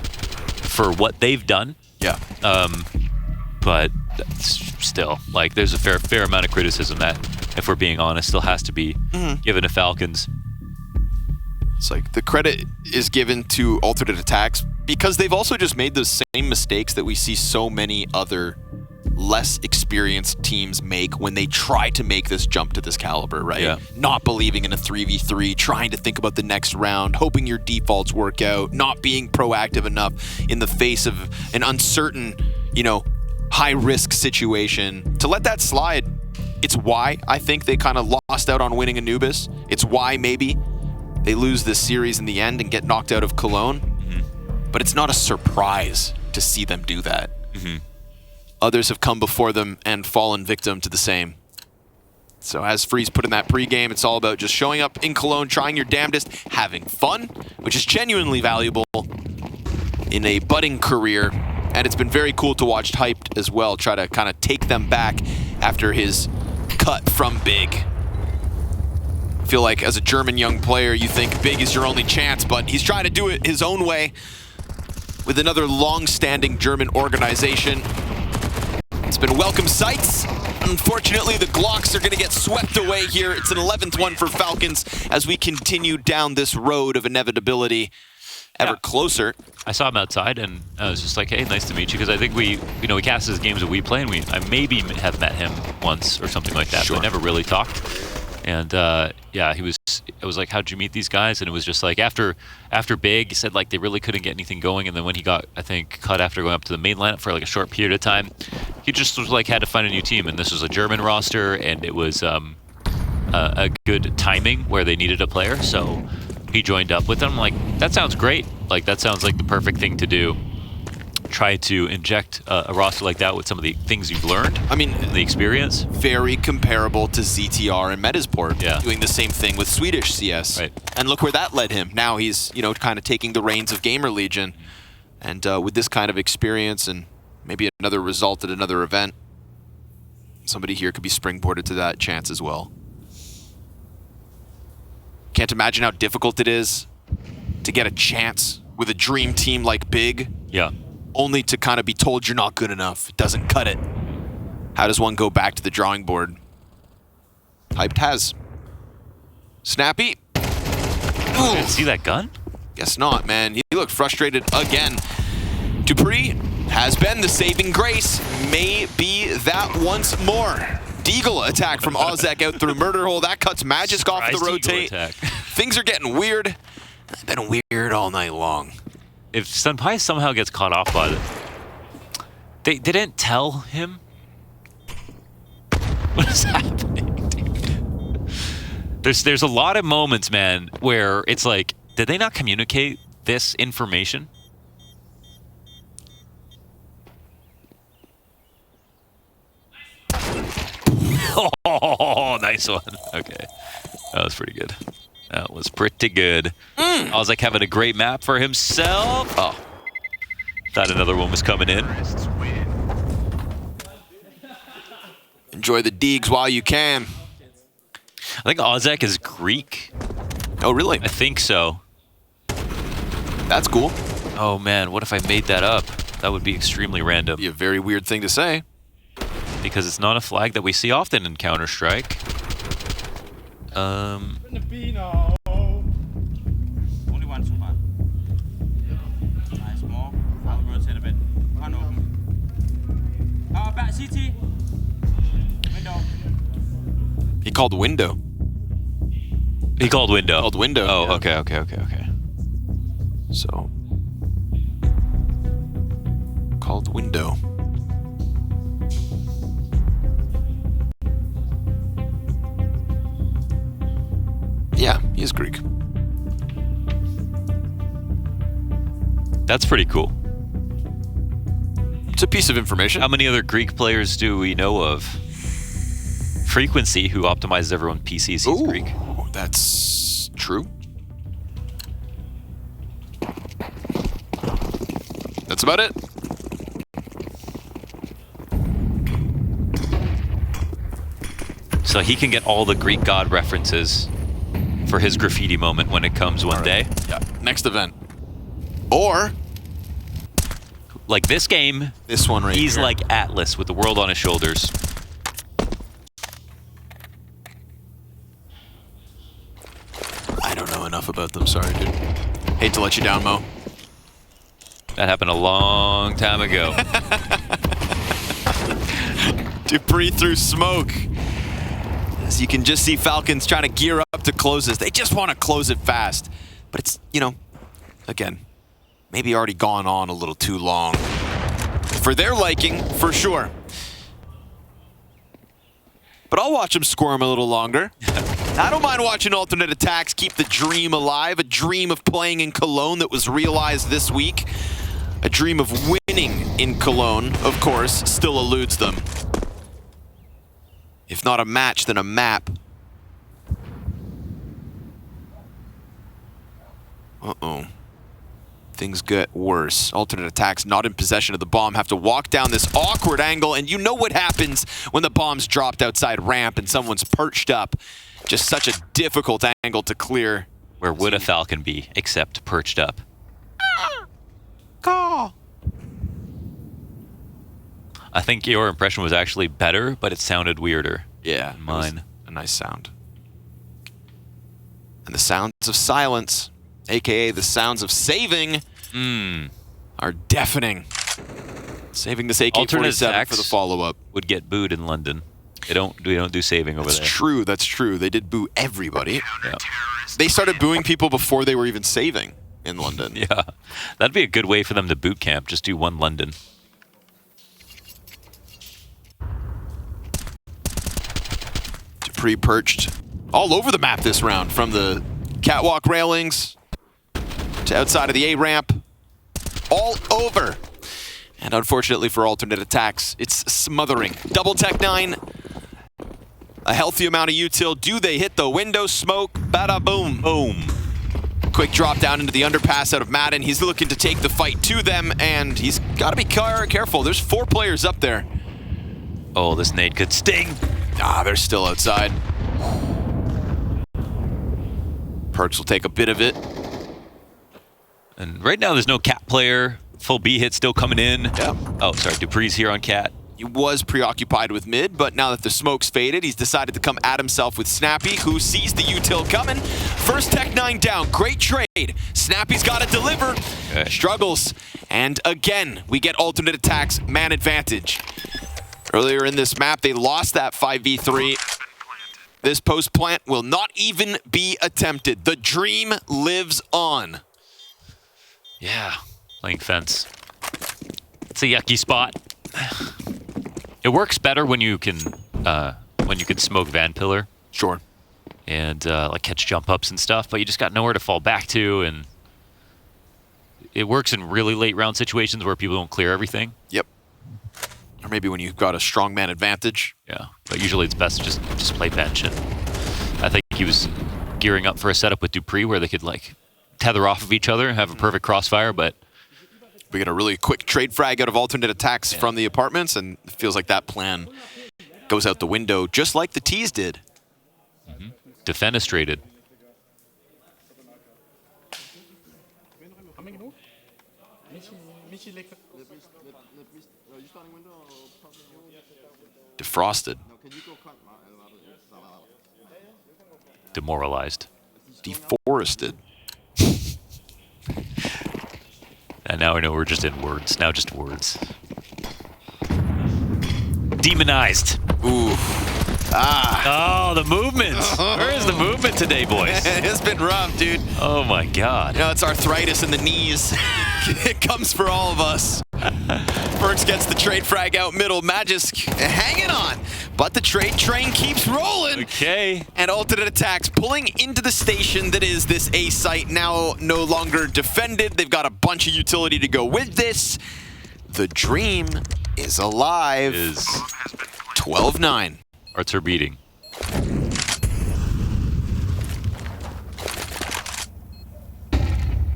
what they've done. Yeah. But still, like, there's a fair amount of criticism that, if we're being honest, still has to be given to Falcons. It's like the credit is given to aTTaX because they've also just made those same mistakes that we see so many other less experienced teams make when they try to make this jump to this caliber, right? Yeah. Not believing in a 3v3, trying to think about the next round, hoping your defaults work out, not being proactive enough in the face of an uncertain, you know, high-risk situation. To let that slide, it's why I think they kind of lost out on winning Anubis. It's why maybe they lose this series in the end and get knocked out of Cologne. But it's not a surprise to see them do that. Others have come before them and fallen victim to the same. So as Freeze put in that pregame, it's all about just showing up in Cologne, trying your damnedest, having fun, which is genuinely valuable in a budding career. And it's been very cool to watch Hyped as well try to kind of take them back after his cut from Big. I feel like as a German young player, you think Big is your only chance, but he's trying to do it his own way with another long-standing German organization. It's been welcome sights. Unfortunately, the Glocks are going to get swept away here. It's an 11th one for Falcons as we continue down this road of inevitability ever closer. I saw him outside, and I was just like, "Hey, nice to meet you." Because I think we cast his games that we play, and I maybe have met him once or something like that, Sure. but never really talked. And yeah, I was like, "How'd you meet these guys?" And it was just like after Big, he said like they really couldn't get anything going, and then when he got, I think, cut after going up to the main lineup for like a short period of time, he just was like had to find a new team, and this was a German roster, and it was a good timing where they needed a player, so he joined up with them. I'm like, that sounds great. Like that sounds like the perfect thing to do. Try to inject a roster like that with some of the things you've learned. I mean, the experience. Very comparable to ZTR and Metasport, doing the same thing with Swedish CS. Right. And look where that led him. Now he's, kind of taking the reins of Gamer Legion. And with this kind of experience and maybe another result at another event, somebody here could be springboarded to that chance as well. Can't imagine how difficult it is to get a chance with a dream team like Big. Yeah. Only to kind of be told you're not good enough. It doesn't cut it. How does one go back to the drawing board? Hyped has. Snappy. Ooh. Didn't see that gun? Guess not, man. He looked frustrated again. Dupree has been the saving grace. May be that once more. Deagle attack from Ozek out through Murder Hole. That cuts Magisk off the rotate. Things are getting weird. It's been weird all night long. If Senpai somehow gets caught off by it, they didn't tell him. What is happening, dude? There's a lot of moments, man, where it's like, did they not communicate this information? Oh, nice one. Okay, that was pretty good. That was pretty good. I was like having a great map for himself. Oh, thought another one was coming in. Enjoy the Deegs while you can. I think Ozek is Greek. Oh, really? I think so. That's cool. Oh man, what if I made that up? That would be extremely random. Be a very weird thing to say. Because it's not a flag that we see often in Counter-Strike. Only one so far. Nice, more. I'll rotate a bit. One open. Back CT. Window. He called window. He called window. Called window. Oh, yeah. okay. So. Called window. Yeah, he is Greek. That's pretty cool. It's a piece of information. How many other Greek players do we know of? Frequency, who optimizes everyone PCs, he's Greek. That's true. That's about it. So he can get all the Greek god references for his graffiti moment when it comes one day. Yeah. Next event. Or like this game, this one right here. He's like Atlas with the world on his shoulders. I don't know enough about them, sorry, dude. Hate to let you down, Mo. That happened a long time ago. Dupree through smoke. As you can just see Falcons trying to gear up to close this. They just want to close it fast. But it's, again, maybe already gone on a little too long. For their liking, for sure. But I'll watch them squirm a little longer. I don't mind watching alternate attacks keep the dream alive. A dream of playing in Cologne that was realized this week. A dream of winning in Cologne, of course, still eludes them. If not a match, then a map. Uh-oh. things get worse. Alternate aTTaX not in possession of the bomb, have to walk down this awkward angle, and you know what happens when the bomb's dropped outside ramp and someone's perched up. Just such a difficult angle to clear. Where would a Falcon be except perched up? Call. I think your impression was actually better, but it sounded weirder. Yeah, than mine. A nice sound. And the sounds of silence, aka the sounds of saving, are deafening. Saving this AK-47 for the follow-up. Would get booed in London. We don't do saving over there. That's true, that's true. They did boo everybody. Yeah. They started booing people before they were even saving in London. Yeah, that'd be a good way for them to boot camp. Just do one London. Dupree perched all over the map this round, from the catwalk railings to outside of the A ramp, all over. And unfortunately for alternate aTTaX, it's smothering. Double Tech 9, a healthy amount of util. Do they hit the window? Smoke, bada boom. Boom. Quick drop down into the underpass out of Madden. He's looking to take the fight to them, and he's got to be careful. There's 4 players up there. Oh, this nade could sting. Ah, they're still outside. Perks will take a bit of it. And right now there's no cat player. Full B hit still coming in. Yeah. Oh, sorry, Dupree's here on cat. He was preoccupied with mid, but now that the smoke's faded, he's decided to come at himself with Snappy, who sees the util coming. First Tech 9 down, great trade. Snappy's got to deliver. Okay. Struggles. And again, we get alternate aTTaX man advantage. Earlier in this map, they lost that 5v3. This post plant will not even be attempted. The dream lives on. Yeah, playing fence. It's a yucky spot. It works better when you can smoke Van Pillar. Sure. And like catch jump ups and stuff, but you just got nowhere to fall back to, and it works in really late round situations where people don't clear everything. Yep. Or maybe when you've got a strong man advantage. Yeah, but usually it's best to just play bench, and I think he was gearing up for a setup with Dupree where they could like tether off of each other and have a perfect crossfire, but we get a really quick trade frag out of alternate aTTaX from the apartments, and it feels like that plan goes out the window, just like the T's did. Defenestrated. Defrosted. Demoralized. Deforested. And now I know we're just in words. Now just words. Demonized. Ooh. Ah. Oh, the movement. Where is the movement today, boys? It's been rough, dude. Oh my God. You know, it's arthritis in the knees. It comes for all of us. Perks gets the trade frag out middle. Magisk hanging on, but the trade train keeps rolling. Okay. And alternate aTTaX pulling into the station that is this A site, now no longer defended. They've got a bunch of utility to go with this. The dream is alive. Is 12-9. Hearts are beating.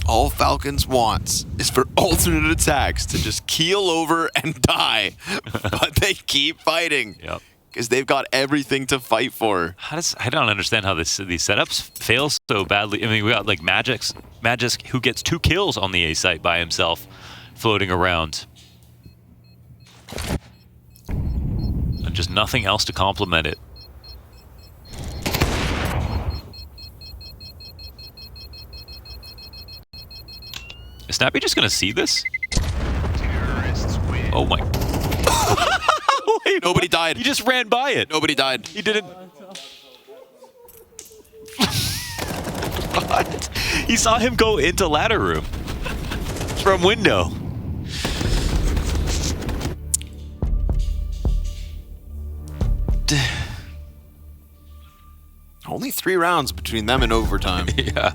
All Falcons wants is for alternate aTTaX to just keel over and die. But they keep fighting. Yep. Because they've got everything to fight for. I don't understand how these setups fail so badly. I mean, we got like Magisk who gets 2 kills on the A site by himself, floating around. And just nothing else to complement it. Is Snappy just gonna see this? Oh my. Wait, Nobody died. he just ran by it. Nobody died. He didn't. What? He saw him go into ladder room from window. Only 3 rounds between them and overtime. Yeah.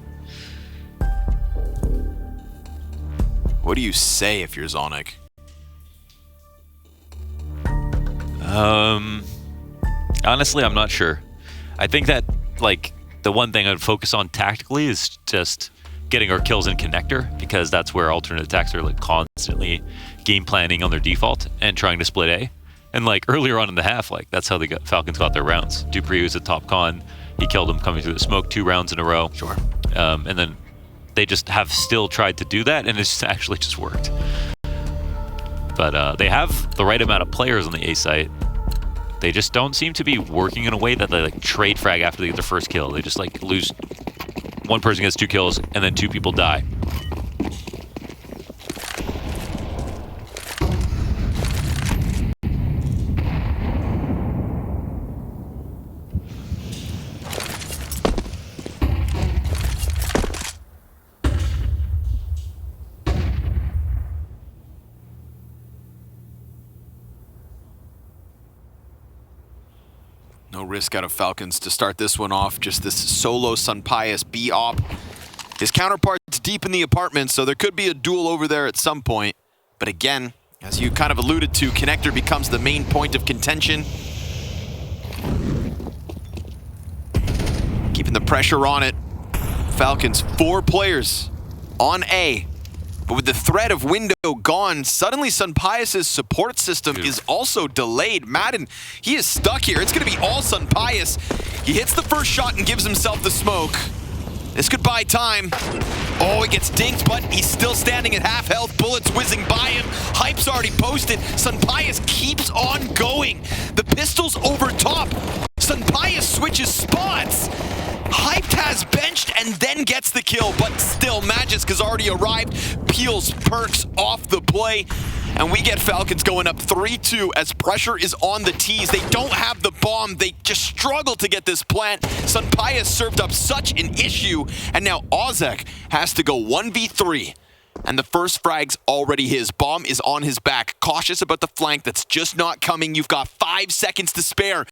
What do you say if you're Zonic? Honestly, I'm not sure. I think that, like, the one thing I'd focus on tactically is just getting our kills in connector, because that's where alternate attacks are like constantly game planning on their default and trying to split A. And like earlier on in the half, like that's how Falcons got their rounds. Dupree was at top con. He killed him coming through the smoke 2 rounds in a row. Sure. And then they just have still tried to do that, and it's actually just worked. But they have the right amount of players on the A site. They just don't seem to be working in a way that they like trade frag after they get their first kill. They just like lose, one person gets 2 kills and then 2 people die. No risk out of Falcons to start this one off. Just this solo Sunpius B-op. His counterpart's deep in the apartment, so there could be a duel over there at some point. But again, as you kind of alluded to, connector becomes the main point of contention. Keeping the pressure on it. Falcons, 4 players on A. But with the threat of window gone, suddenly Sunpius' support system is also delayed. Madden, he is stuck here. It's going to be all Sunpius. He hits the first shot and gives himself the smoke. This could buy time. Oh, he gets dinked, but he's still standing at half health. Bullets whizzing by him. Hype's already posted. Sunpius keeps on going. The pistol's over top. Sunpius switches spots. Hyped has benched and then gets the kill, but still, Magisk has already arrived, peels Perks off the play, and we get Falcons going up 3-2 as pressure is on the T's. They don't have the bomb. They just struggle to get this plant. Sunpius served up such an issue, and now aTTaX has to go 1v3. And the first frag's already his. Bomb is on his back. Cautious about the flank that's just not coming. You've got 5 seconds to spare.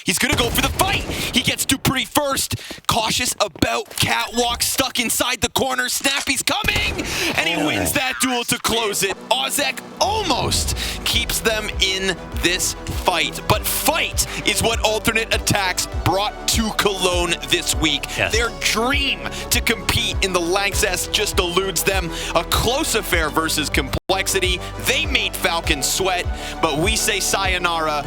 He's gonna go for the fight. He gets Dupree first. Cautious about Catwalk, stuck inside the corner. Snappy's coming! And he wins that duel to close it. aTTaX almost keeps them in this fight. But fight is what alternate attacks brought to Cologne this week. Yes. Their dream to compete in the Lanxess just eludes them. A close affair versus complexity. They made Falcons sweat, but we say sayonara